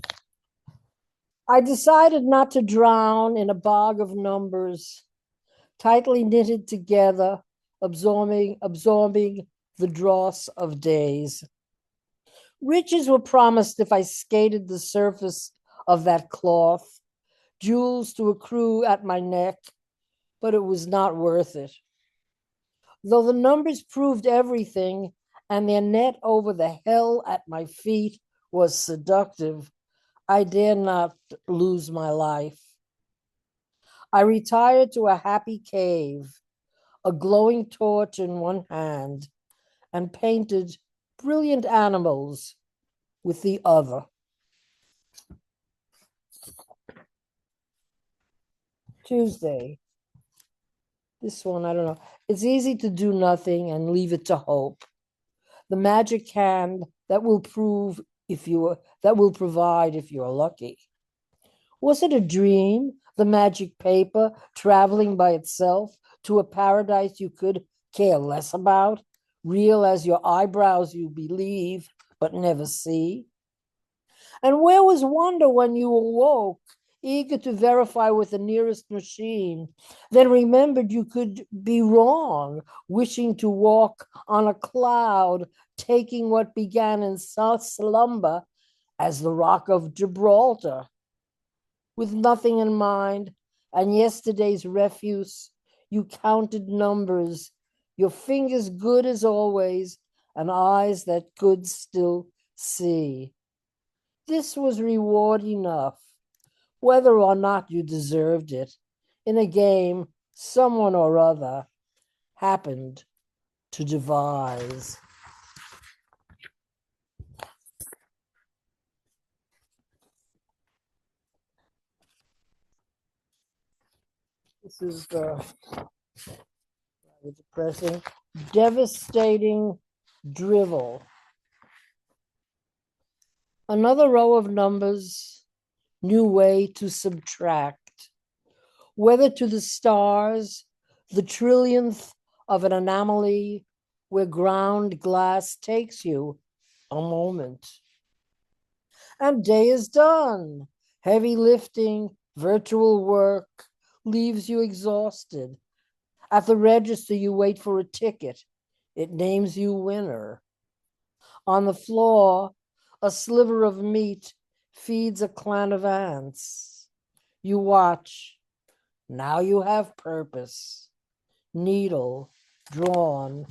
I decided not to drown in a bog of numbers, tightly knitted together, absorbing the dross of days. Riches were promised if I skated the surface of that cloth, jewels to accrue at my neck, but it was not worth it. Though the numbers proved everything, and their net over the hell at my feet was seductive, I dare not lose my life. I retired to a happy cave, a glowing torch in one hand, and painted brilliant animals with the other. Tuesday. This one, I don't know. It's easy to do nothing and leave it to hope. The magic hand that will provide if you're lucky. Was it a dream, the magic paper traveling by itself to a paradise you could care less about, real as your eyebrows you believe but never see? And where was wonder when you awoke, eager to verify with the nearest machine, then remembered you could be wrong, wishing to walk on a cloud, taking what began in slumber as the Rock of Gibraltar? With nothing in mind and yesterday's refuse, you counted numbers, your fingers good as always, and eyes that could still see. This was reward enough, whether or not you deserved it. In a game, someone or other happened to devise. This is depressing, devastating drivel. Another row of numbers, new way to subtract. Whether to the stars, the trillionth of an anomaly where ground glass takes you a moment. And day is done. Heavy lifting, virtual work leaves you exhausted. At the register, you wait for a ticket. It names you winner. On the floor, a sliver of meat feeds a clan of ants. You watch. Now you have purpose. Needle drawn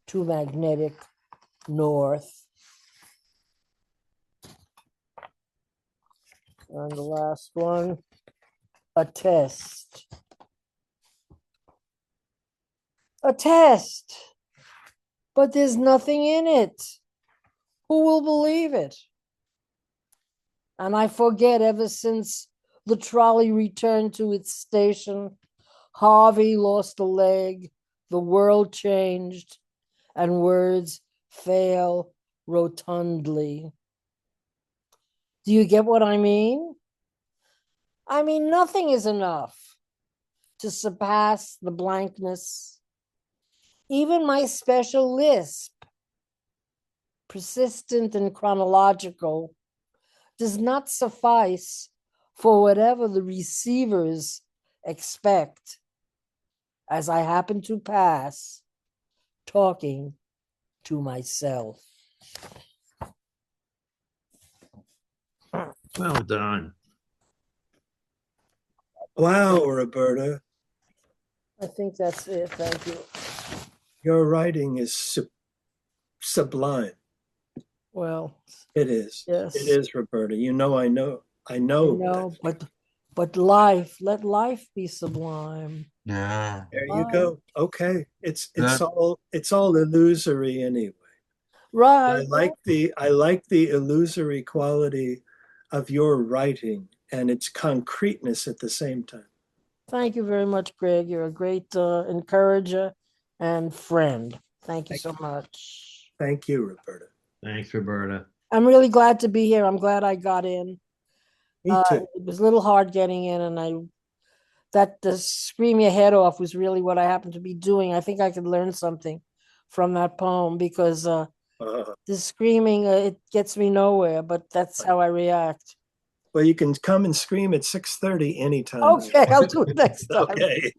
to magnetic north. And the last one, a test. A test, but there's nothing in it. Who will believe it? And I forget, ever since the trolley returned to its station, Harvey lost a leg, the world changed, and words fail rotundly. Do you get what I mean? I mean, nothing is enough. to surpass the blankness. Even my special lisp, persistent and chronological, does not suffice for whatever the receivers expect, as I happen to pass talking to myself. Well done. Wow, Roberta, I think that's it. Thank you. your writing is sublime. Well, It is. yes. It is, Roberta. You know, I know. I know. But life, let life be sublime. Yeah. There you go. Okay. It's That- all illusory anyway. Right. I like the illusory quality of your writing and its concreteness at the same time. Thank you very much, Greg. You're a great encourager and friend. Thank you so much. Thank you, Roberta. Thanks, Roberta. I'm really glad to be here. I'm glad I got in. Me too. It was a little hard getting in, and the scream your head off was really what I happened to be doing. I think I could learn something from that poem because the screaming, it gets me nowhere, but that's how I react. Well, you can come and scream at 6:30 anytime. Okay, I'll do it next time. Okay.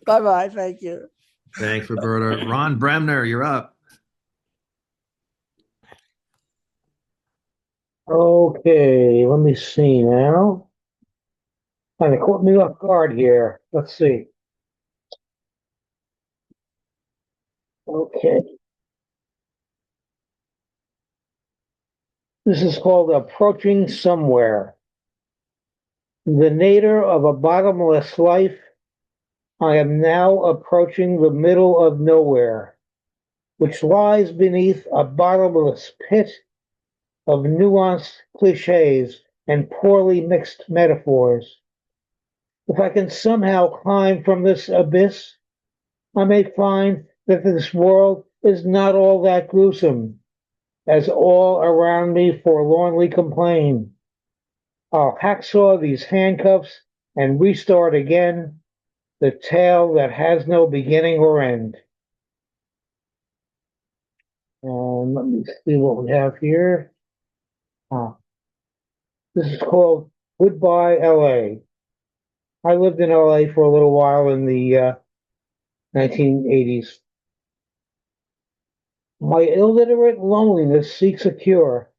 Bye-bye. Thank you. Thanks, Roberta. Ron Bremner, you're up. Okay, let me see now. Kind of caught me off guard here. Let's see. Okay. This is called Approaching Somewhere. The nadir of a bottomless life, I am now approaching the middle of nowhere, which lies beneath a bottomless pit of nuanced cliches and poorly mixed metaphors. If I can somehow climb from this abyss, I may find that this world is not all that gruesome, as all around me forlornly complain. I'll hacksaw these handcuffs and restart again, the tale that has no beginning or end. And let me see what we have here. This is called Goodbye, LA. I lived in LA for a little while in the 1980s. My illiterate loneliness seeks a cure.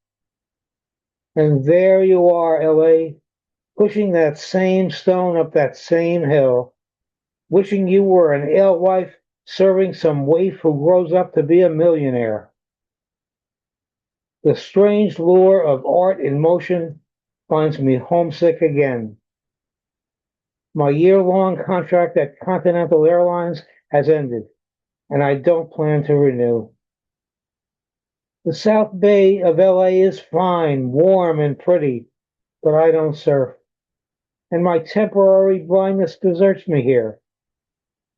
And there you are, LA, pushing that same stone up that same hill, wishing you were an alewife serving some waif who grows up to be a millionaire. The strange lure of art in motion finds me homesick again. My year-long contract at Continental Airlines has ended, and I don't plan to renew. The South Bay of LA is fine, warm, and pretty, but I don't surf. And my temporary blindness deserts me here.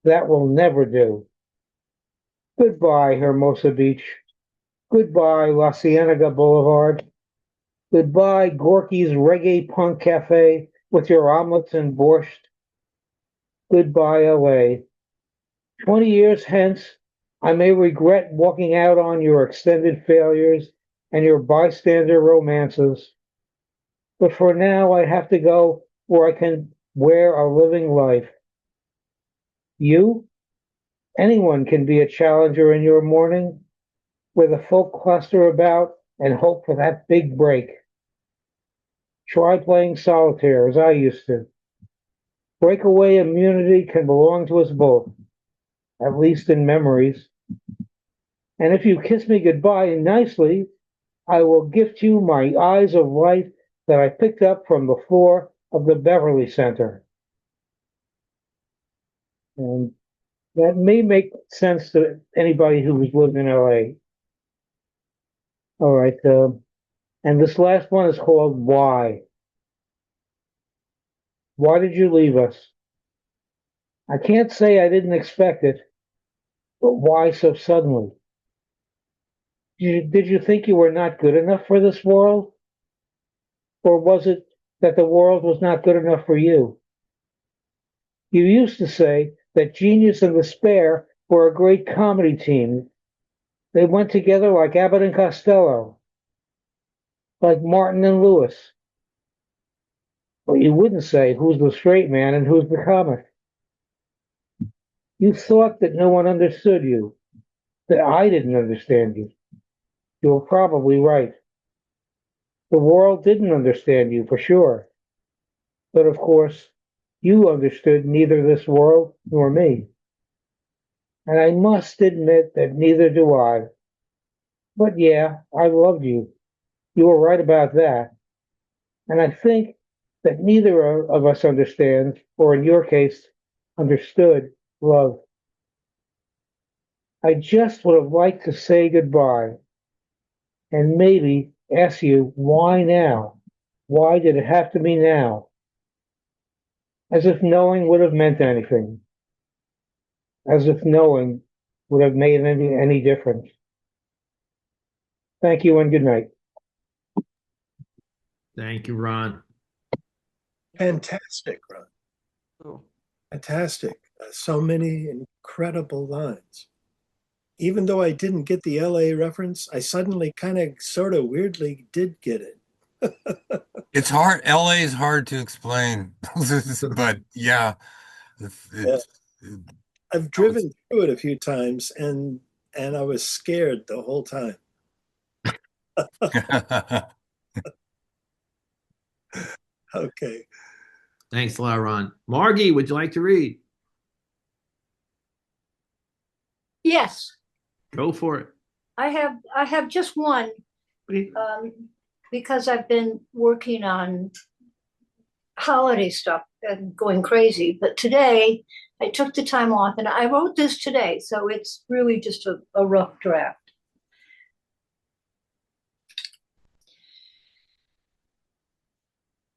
That will never do. Goodbye, Hermosa Beach. Goodbye, La Cienega Boulevard. Goodbye, Gorky's Reggae Punk Cafe with your omelets and borscht. Goodbye, LA. 20 years hence, I may regret walking out on your extended failures and your bystander romances. But for now, I have to go where I can wear a living life. You? Anyone can be a challenger in your morning, where the folk cluster about and hope for that big break. Try playing solitaire as I used to. Breakaway immunity can belong to us both, at least in memories. And if you kiss me goodbye nicely, I will gift you my eyes of light that I picked up from the floor of the Beverly Center. And that may make sense to anybody who's lived in LA. All right, and this last one is called Why. Why did you leave us? I can't say I didn't expect it, but why so suddenly? Did you think you were not good enough for this world? Or was it that the world was not good enough for you? You used to say that genius and despair were a great comedy team. They went together like Abbott and Costello, like Martin and Lewis. But you wouldn't say who's the straight man and who's the comic. You thought that no one understood you, that I didn't understand you. You were probably right. The world didn't understand you for sure. But of course, you understood neither this world nor me. And I must admit that neither do I. But yeah, I loved you. You were right about that. And I think that neither of us understands, or in your case, understood love. I just would have liked to say goodbye and maybe ask you why now? Why did it have to be now? As if knowing would have meant anything. As if knowing would have made any difference. Thank you and good night. Thank you, Ron. Fantastic, Ron. Oh. Fantastic. So many incredible lines. Even though I didn't get the LA reference, I suddenly kind of sort of weirdly did get it. It's hard. LA is hard to explain, but yeah, it's I've driven through it a few times and I was scared the whole time. Okay. Thanks a lot, Ron. Margie, would you like to read? Yes, Go for it. I have just one because I've been working on holiday stuff and going crazy. But today I took the time off and I wrote this today, so it's really just a rough draft.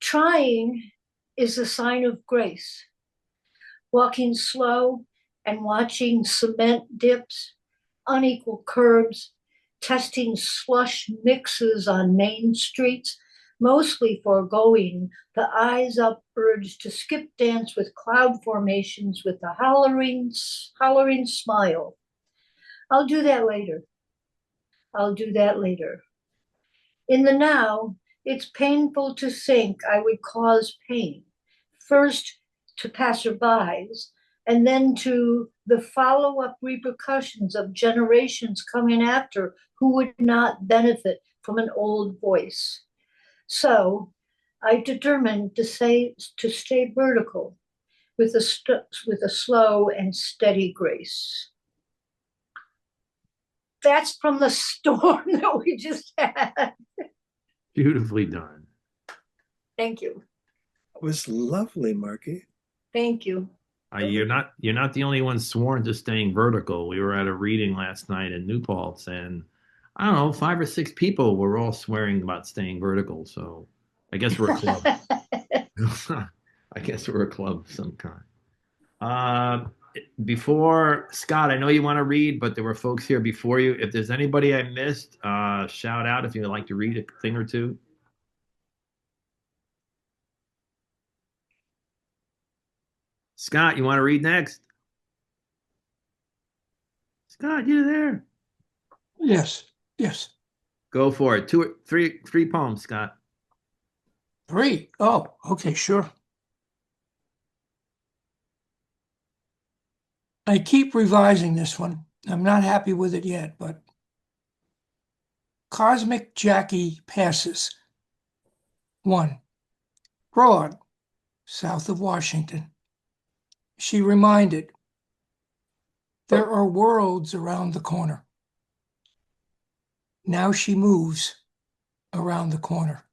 Trying is a sign of grace. Walking slow and watching cement dips, unequal curbs, testing slush mixes on main streets, mostly foregoing the eyes up urge to skip dance with cloud formations with a hollering smile. I'll do that later. I'll do that later. In the now, it's painful to think I would cause pain, first to passerbys, and then to the follow-up repercussions of generations coming after who would not benefit from an old voice. So I determined to stay vertical with a slow and steady grace. That's from the storm that we just had. Beautifully done. Thank you. It was lovely, Margie. Thank you. You're not the only one sworn to staying vertical. We were at a reading last night in New Paltz, and I don't know, 5 or 6 people were all swearing about staying vertical. So I guess we're a club. I guess we're a club of some kind. Before Scott, I know you want to read, but there were folks here before you. If there's anybody I missed, shout out if you'd like to read a thing or two. Scott, you want to read next? Scott, you there? Yes, yes. Go for it. 2 or 3 poems, Scott. 3. Oh, okay, sure. I keep revising this one. I'm not happy with it yet, but Cosmic Jackie passes. 1. Broad, south of Washington. She reminded, there are worlds around the corner. Now she moves around the corner.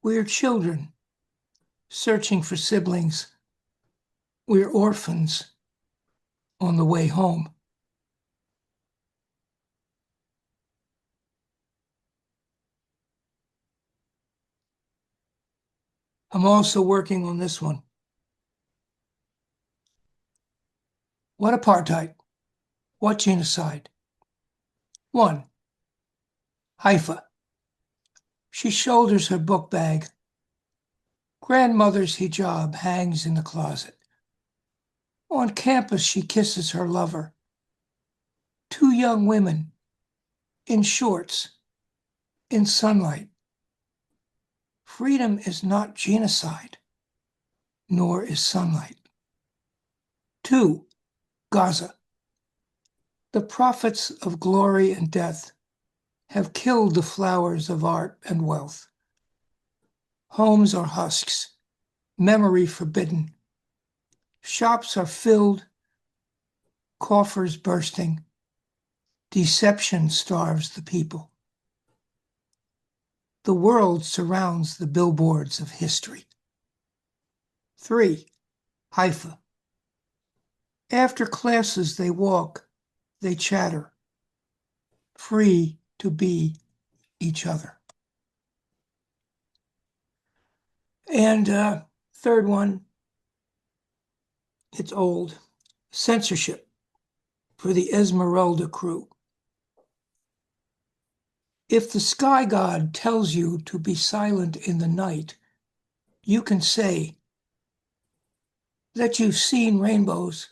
We're children, searching for siblings. We're orphans on the way home. I'm also working on this one. What apartheid? What genocide? 1. Haifa. She shoulders her book bag. Grandmother's hijab hangs in the closet. On campus, she kisses her lover. Two young women in shorts, in sunlight. Freedom is not genocide, nor is sunlight. 2. Gaza. The prophets of glory and death have killed the flowers of art and wealth. Homes are husks, memory forbidden. Shops are filled, coffers bursting. Deception starves the people. The world surrounds the billboards of history. 3. Haifa. After classes, they walk, they chatter, free to be each other. And third one, it's old. Censorship for the Esmeralda crew. If the sky god tells you to be silent in the night, you can say that you've seen rainbows,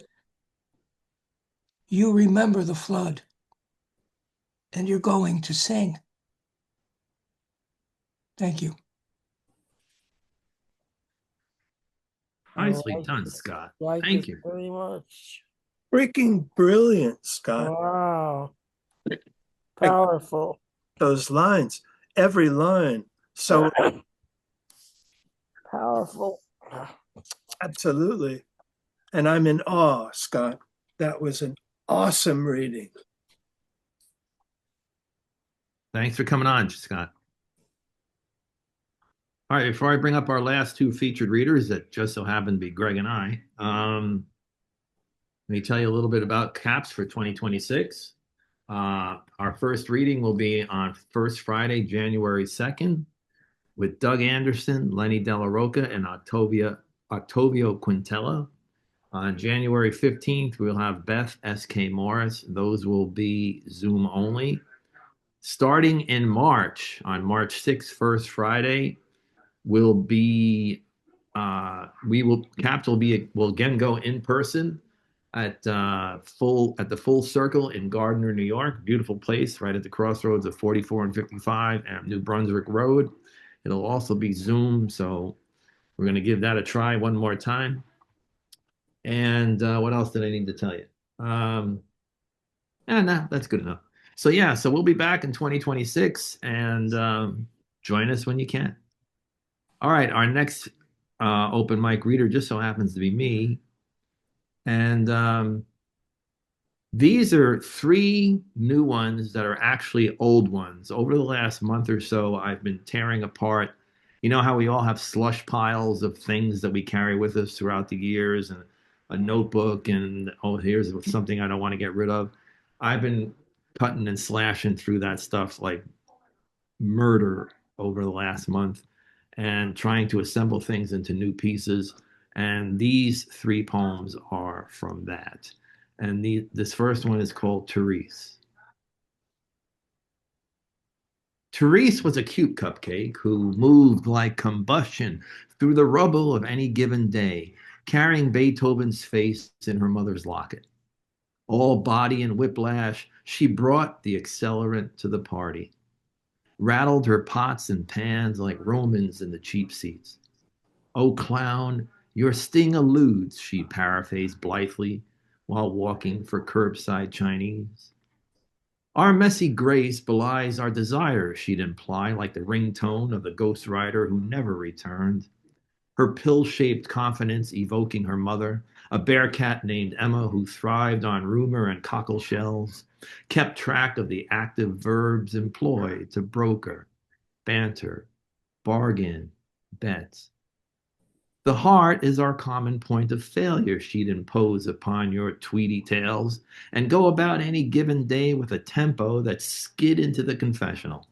you remember the flood, and you're going to sing. Thank you. Nicely done, Scott. Thank you very much. Freaking brilliant, Scott. Wow. Powerful. Those lines, every line. So powerful. Absolutely. And I'm in awe, Scott. That was an awesome reading. Thanks for coming on, Scott. All right, before I bring up our last two featured readers that just so happen to be Greg and I, let me tell you a little bit about CAPS for 2026. Our first reading will be on first Friday, January 2nd, with Doug Anderson, Lenny Dellarocca, and Octavio Quintella. On January 15th, we'll have Beth S.K. Morris. Those will be Zoom only. Starting in March, on March 6th, first Friday, will CAPS will again go in person at the Full Circle in Gardner, New York. Beautiful place right at the crossroads of 44 and 55 and New Brunswick Road. It'll also be Zoom, so we're going to give that a try one more time. And what else did I need to tell you? No, that's good enough. So we'll be back in 2026, and join us when you can. All right, our next open mic reader just so happens to be me. And these are three new ones that are actually old ones. Over the last month or so, I've been tearing apart. You know how we all have slush piles of things that we carry with us throughout the years, and a notebook, and here's something I don't want to get rid of. I've been cutting and slashing through that stuff like murder over the last month and trying to assemble things into new pieces. And these three poems are from that. And this first one is called Therese. Therese was a cute cupcake who moved like combustion through the rubble of any given day, carrying Beethoven's face in her mother's locket. All body and whiplash, she brought the accelerant to the party, rattled her pots and pans like Romans in the cheap seats. "Oh, clown, your sting eludes," she paraphrased blithely while walking for curbside Chinese. "Our messy grace belies our desire," she'd imply, like the ringtone of the ghost rider who never returned. Her pill-shaped confidence evoking her mother, a bear cat named Emma who thrived on rumor and cockle shells, kept track of the active verbs employed to broker, banter, bargain, bet. "The heart is our common point of failure," she'd impose upon your tweedy tales, and go about any given day with a tempo that skid into the confessional.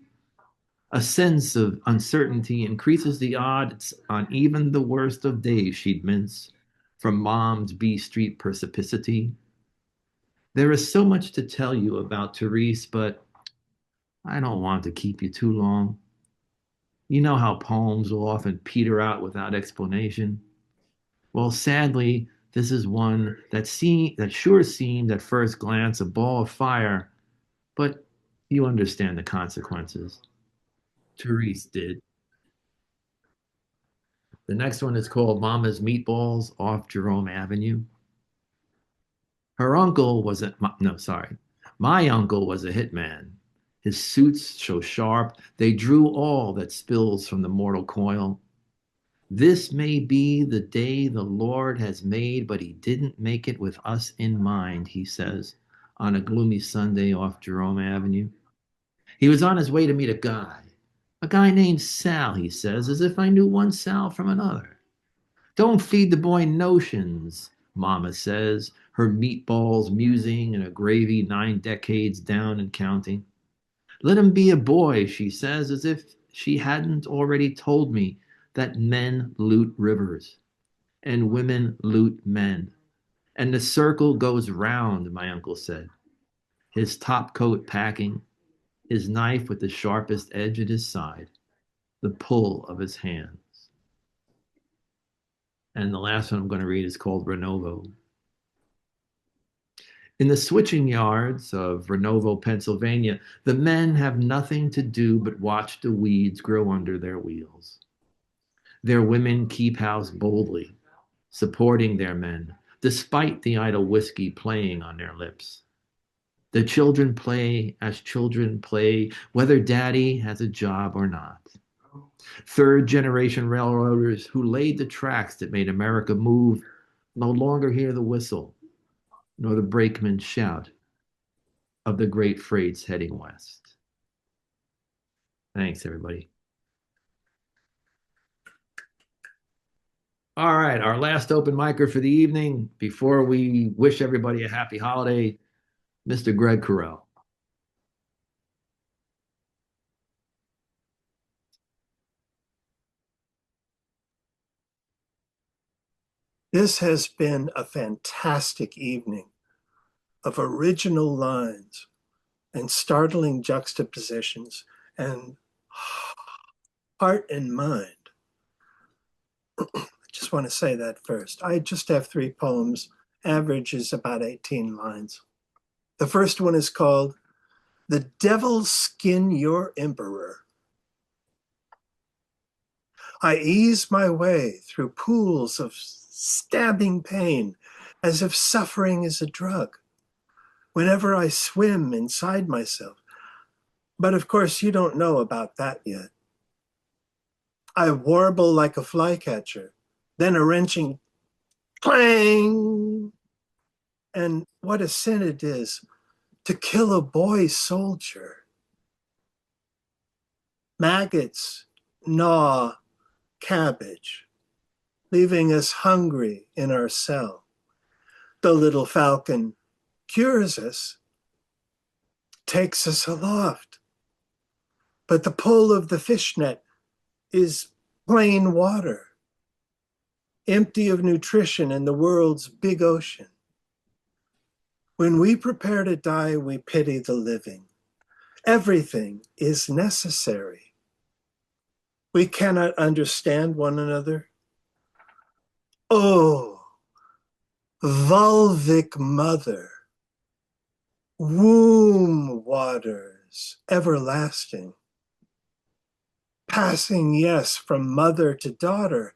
A sense of uncertainty increases the odds on even the worst of days, she'd mince, from Mom's B Street precipicity. There is so much to tell you about Therese, but I don't want to keep you too long. You know how poems will often peter out without explanation? Well, sadly, this is one that sure seemed at first glance a ball of fire, but you understand the consequences. Therese did. The next one is called Mama's Meatballs off Jerome Avenue. Her uncle was a, no, sorry. My uncle was a hitman. His suits so sharp, they drew all that spills from the mortal coil. This may be the day the Lord has made, but he didn't make it with us in mind, he says, on a gloomy Sunday off Jerome Avenue. He was on his way to meet a guy named Sal, he says, as if I knew one Sal from another. Don't feed the boy notions, Mama says, her meatballs musing and a gravy 9 decades down and counting. Let him be a boy, she says, as if she hadn't already told me that men loot rivers and women loot men. And the circle goes round, my uncle said, his top coat packing, his knife with the sharpest edge at his side, the pull of his hands. And the last one I'm going to read is called Renovo. In the switching yards of Renovo, Pennsylvania, the men have nothing to do but watch the weeds grow under their wheels. Their women keep house boldly, supporting their men, despite the idle whiskey playing on their lips. The children play as children play, whether daddy has a job or not. Third-generation railroaders who laid the tracks that made America move no longer hear the whistle, nor the brakeman shout of the great freights heading west. Thanks, everybody. All right, our last open micer for the evening. Before we wish everybody a happy holiday, Mr. Greg Correll. This has been a fantastic evening of original lines and startling juxtapositions and heart and mind. I just want to say that first. I just have 3 poems. Average is about 18 lines. The first one is called The Devil Skin Your Emperor. I ease my way through pools of stabbing pain as if suffering is a drug. Whenever I swim inside myself. But of course, you don't know about that yet. I warble like a flycatcher, then a wrenching clang. And what a sin it is to kill a boy soldier. Maggots gnaw cabbage, leaving us hungry in our cell. The little falcon cures us, takes us aloft. But the pull of the fishnet is plain water, empty of nutrition in the world's big ocean. When we prepare to die, we pity the living. Everything is necessary. We cannot understand one another. Oh, vulvic mother, womb waters everlasting, passing, yes, from mother to daughter,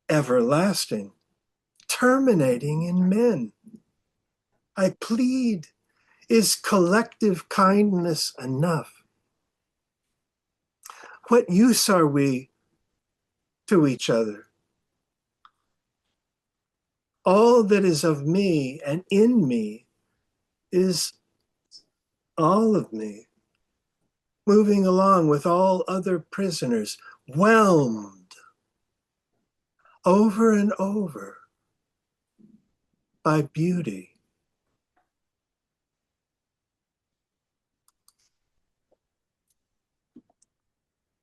everlasting, terminating in men. I plead, is collective kindness enough? What use are we to each other? All that is of me and in me is all of me, moving along with all other prisoners, whelmed over and over by beauty.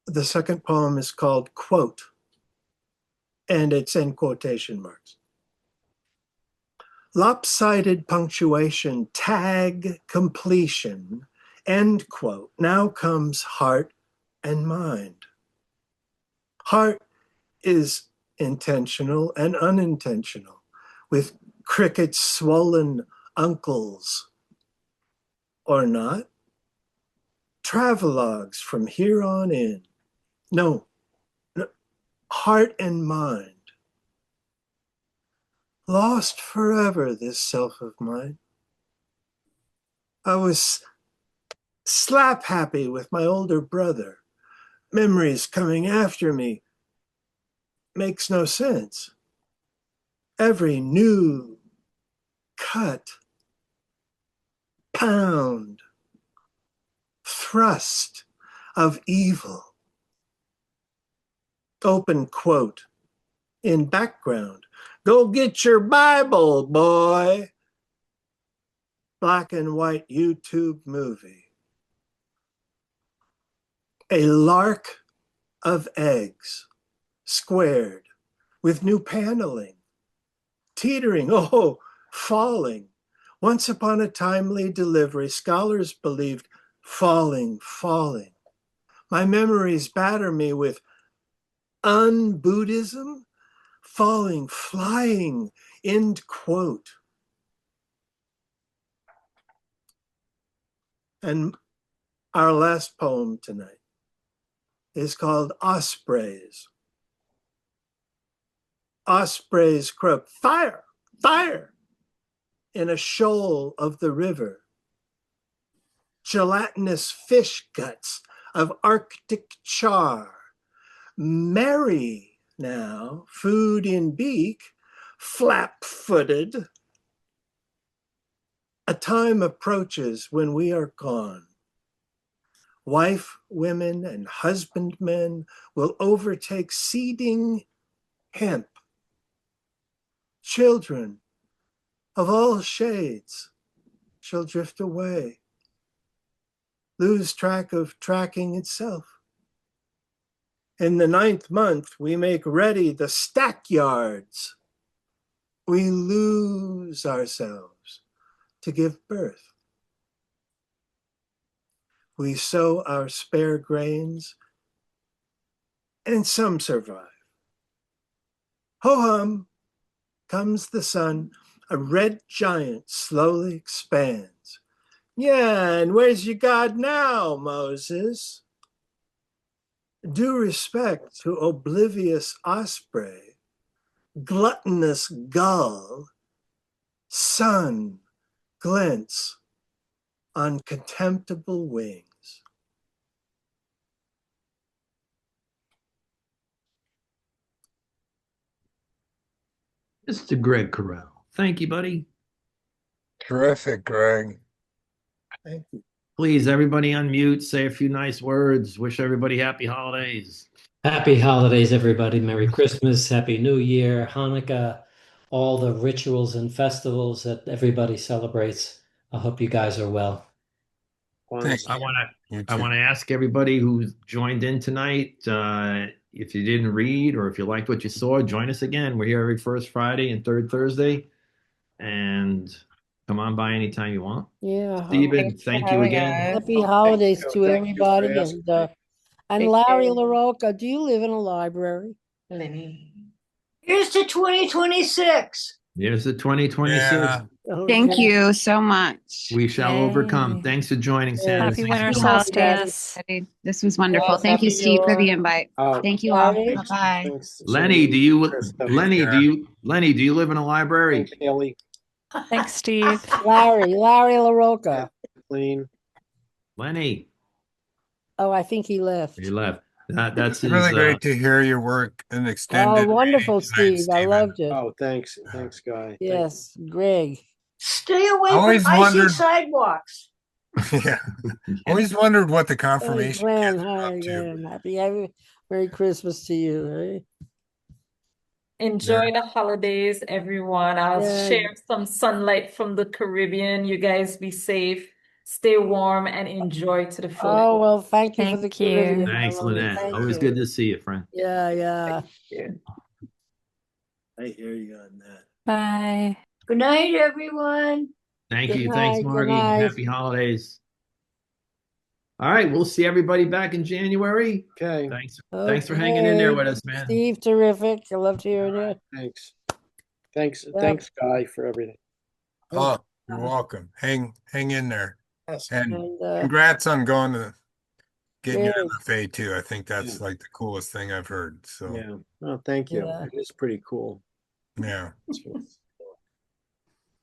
The second poem is called Quote, and it's in quotation marks. Lopsided punctuation, tag completion, end quote. Now comes heart and mind. Heart is intentional and unintentional, with cricket swollen uncles or not. Travelogues from here on in. No, heart and mind. Lost forever, this self of mine. I was slap happy with my older brother. Memories coming after me makes no sense. Every new cut, pound, thrust of evil. Open quote in background. Go get your Bible, boy. Black and white YouTube movie. A lark of eggs, squared, with new paneling, teetering, oh, falling. Once upon a timely delivery, scholars believed falling, falling. My memories batter me with un-Buddhism, falling, flying, end quote. And our last poem tonight is called Ospreys. Ospreys croak, fire, fire, in a shoal of the river. Gelatinous fish guts of Arctic char. Merry now, food in beak, flap-footed. A time approaches when we are gone. Wife, women, and husbandmen will overtake seeding hemp. Children of all shades shall drift away, lose track of tracking itself. In the 9th month, we make ready the stackyards. We lose ourselves to give birth. We sow our spare grains, and some survive. Ho-hum, comes the sun, a red giant slowly expands. Yeah, and where's your God now, Moses? Due respect to oblivious osprey, gluttonous gull, sun glints on contemptible wings. Mr. Greg Correll. Thank you, buddy. Terrific, Greg. Thank you. Please, everybody unmute, say a few nice words. Wish everybody happy holidays. Happy holidays, everybody. Merry Christmas, Happy New Year, Hanukkah, all the rituals and festivals that everybody celebrates. I hope you guys are well. Thanks. I want You to too. ask everybody who's joined in tonight, if you didn't read or if you liked what you saw, join us again. We're here every first Friday and third Thursday, and come on by anytime you want. Yeah. Stephen, Thanks for thank you having again. us. Happy holidays to Thank you for everybody. asking And Take Larry care. LaRocca, do you live in a library? Lenny. Here's to 2026. Here's the 2026. Yeah. Thank Okay. you so much. We shall overcome. Yay. Thanks for joining, Sandy. Yes. Happy Thanks for winter coming. solstice. This was wonderful. Yes, Thank you, happy Steve, for New the Year. invite. Oh, Thank you all. Larry? Bye-bye. thanks, Lenny, Sandy, Chris, Lenny, do you live in a library? Thank Haley, Thanks, Steve. Larry LaRocca. Kathleen. Lenny, Oh, I think he left. he left. That's his. Really great to hear your work and Oh, extended wonderful, reading tonight, Steve. I Stephen. loved it. Oh, thanks, Guy. Yes, Greg. Stay away Always from icy wondered- sidewalks. Yeah. Always wondered what the Hey, confirmation Glenn. kids were Hi, up to. Glenn. Happy Merry Christmas to you. Eh? Enjoy the holidays, everyone. I'll Yeah. share some sunlight from the Caribbean. You guys be safe, stay warm, and enjoy to the fullest. Oh, well, thank you for the Thank you. Caribbean. Thanks, Melanie. Lynette. Thank Always you. good to see you, friend. Yeah. I hear you on that. Bye. Good night, everyone. Thank Good you. Thanks, night, good Margie. night. Happy holidays. All right, we'll see everybody back in January. Okay. Thanks for hanging in there Okay. with us, man. Steve, terrific. I loved hearing you. Thanks. Yeah. Thanks, Guy, for everything. Oh, you're welcome. Hang in there. Yes. And And congrats on getting your great. MFA too. I think that's like the coolest thing I've heard. So Yeah. Oh, thank you. Yeah. It is pretty cool. yeah.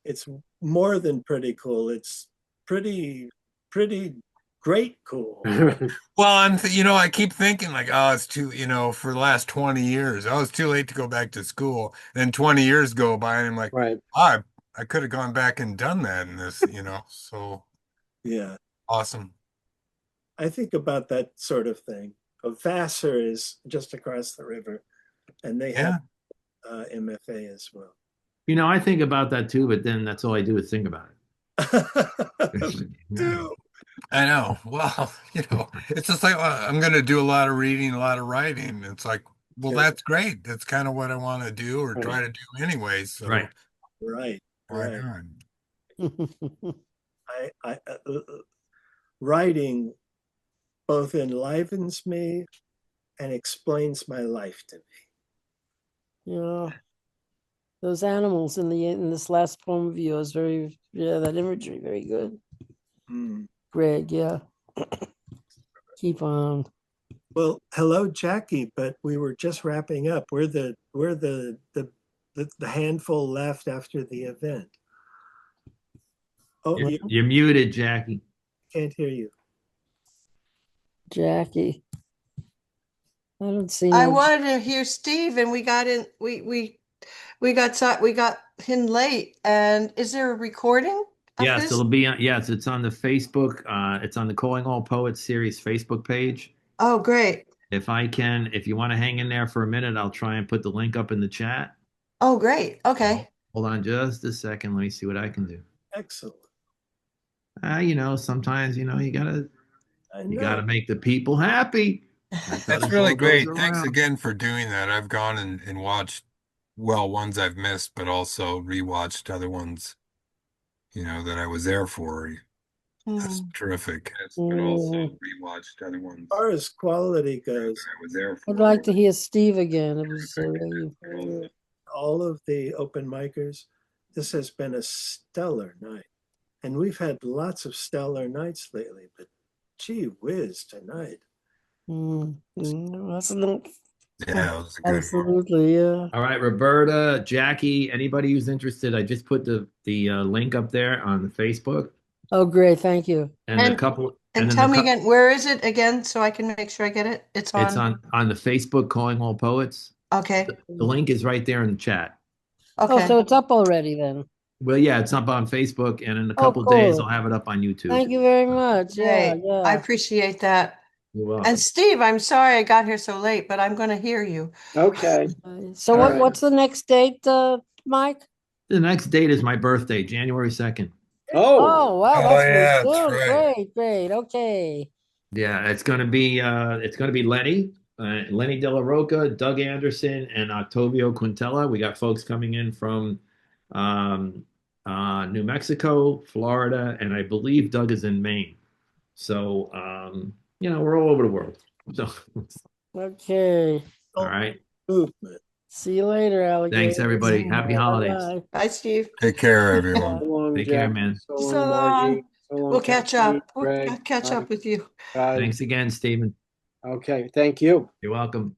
It's more than pretty cool. It's pretty great cool. Well, I keep thinking like, oh, it's too, for the last 20 years, oh, it's too late to go back to school. Then 20 years go by and I'm like, Right. oh, I could have gone back and done that in this, so Yeah. awesome. I think about that sort of thing. Vassar is just across the river, and they have MFA as well. I think about that too, but then that's all I do is think about it. Dude. I know. Well, it's just like I'm going to do a lot of reading, a lot of writing. It's like, well, that's great. That's kind of what I want to do or try to do anyway. So Right. Right. why not? I writing both enlivens me and explains my life to me. Yeah. Those animals in this last poem of yours, that imagery, very good. Greg, yeah. Keep on. Well, hello, Jackie, but we were just wrapping up. We're the handful left after the event. Oh, You're muted, Jackie. Can't hear you. Jackie. I don't see. I wanted to hear Steve, and we got in. We got him late. And is there a recording? Yes, this? it'll be on. Yes, it's on the Facebook. It's on the Calling All Poets series Facebook page. Oh, great. If you want to hang in there for a minute, I'll try and put the link up in the chat. Oh, great. Okay. Hold on just a second. Let me see what I can do. Excellent. Sometimes you gotta make the people happy. That's really great. Thanks again for doing that. I've gone and watched, ones I've missed, but also rewatched other ones, that I was there for. That's terrific. But also rewatched other ones. As far as quality goes, I was there for. I'd like to hear Steve again. It was all of the open micers. This has been a stellar night. And we've had lots of stellar nights lately, but gee whiz tonight. That's a little. Yeah, it was a good Absolutely, yeah. All right, Roberta, Jackie, anybody who's interested, I just put the link up there on the Facebook. Oh, great, thank you. And a couple. And tell me again, where is it again, so I can make sure I get it? It's on the Facebook Calling All Poets. Okay. The link is right there in the chat. Okay. Oh, so it's up already then. Well, yeah, it's up on Facebook, and in a couple days I'll have it up on YouTube. Thank you very much. Yeah, Great. I appreciate that. You're welcome. And Steve, I'm sorry I got here so late, but I'm going to hear you. Okay. So what's the next date, Mike? The next date is my birthday, January 2nd. Oh, wow, that's that's right. Great. Okay. Yeah, it's gonna be Lenny Dellarocca, Doug Anderson, and Octavio Quintella. We got folks coming in from New Mexico, Florida, and I believe Doug is in Maine. So we're all over the world. So Okay. all right. See you later, Alligator. Thanks, everybody. Happy holidays. Bye. Bye, Steve. Take care, everyone. Take care, man. So long. We'll catch up. We'll catch up with you. Thanks again, Stephen. Okay, thank you. You're welcome.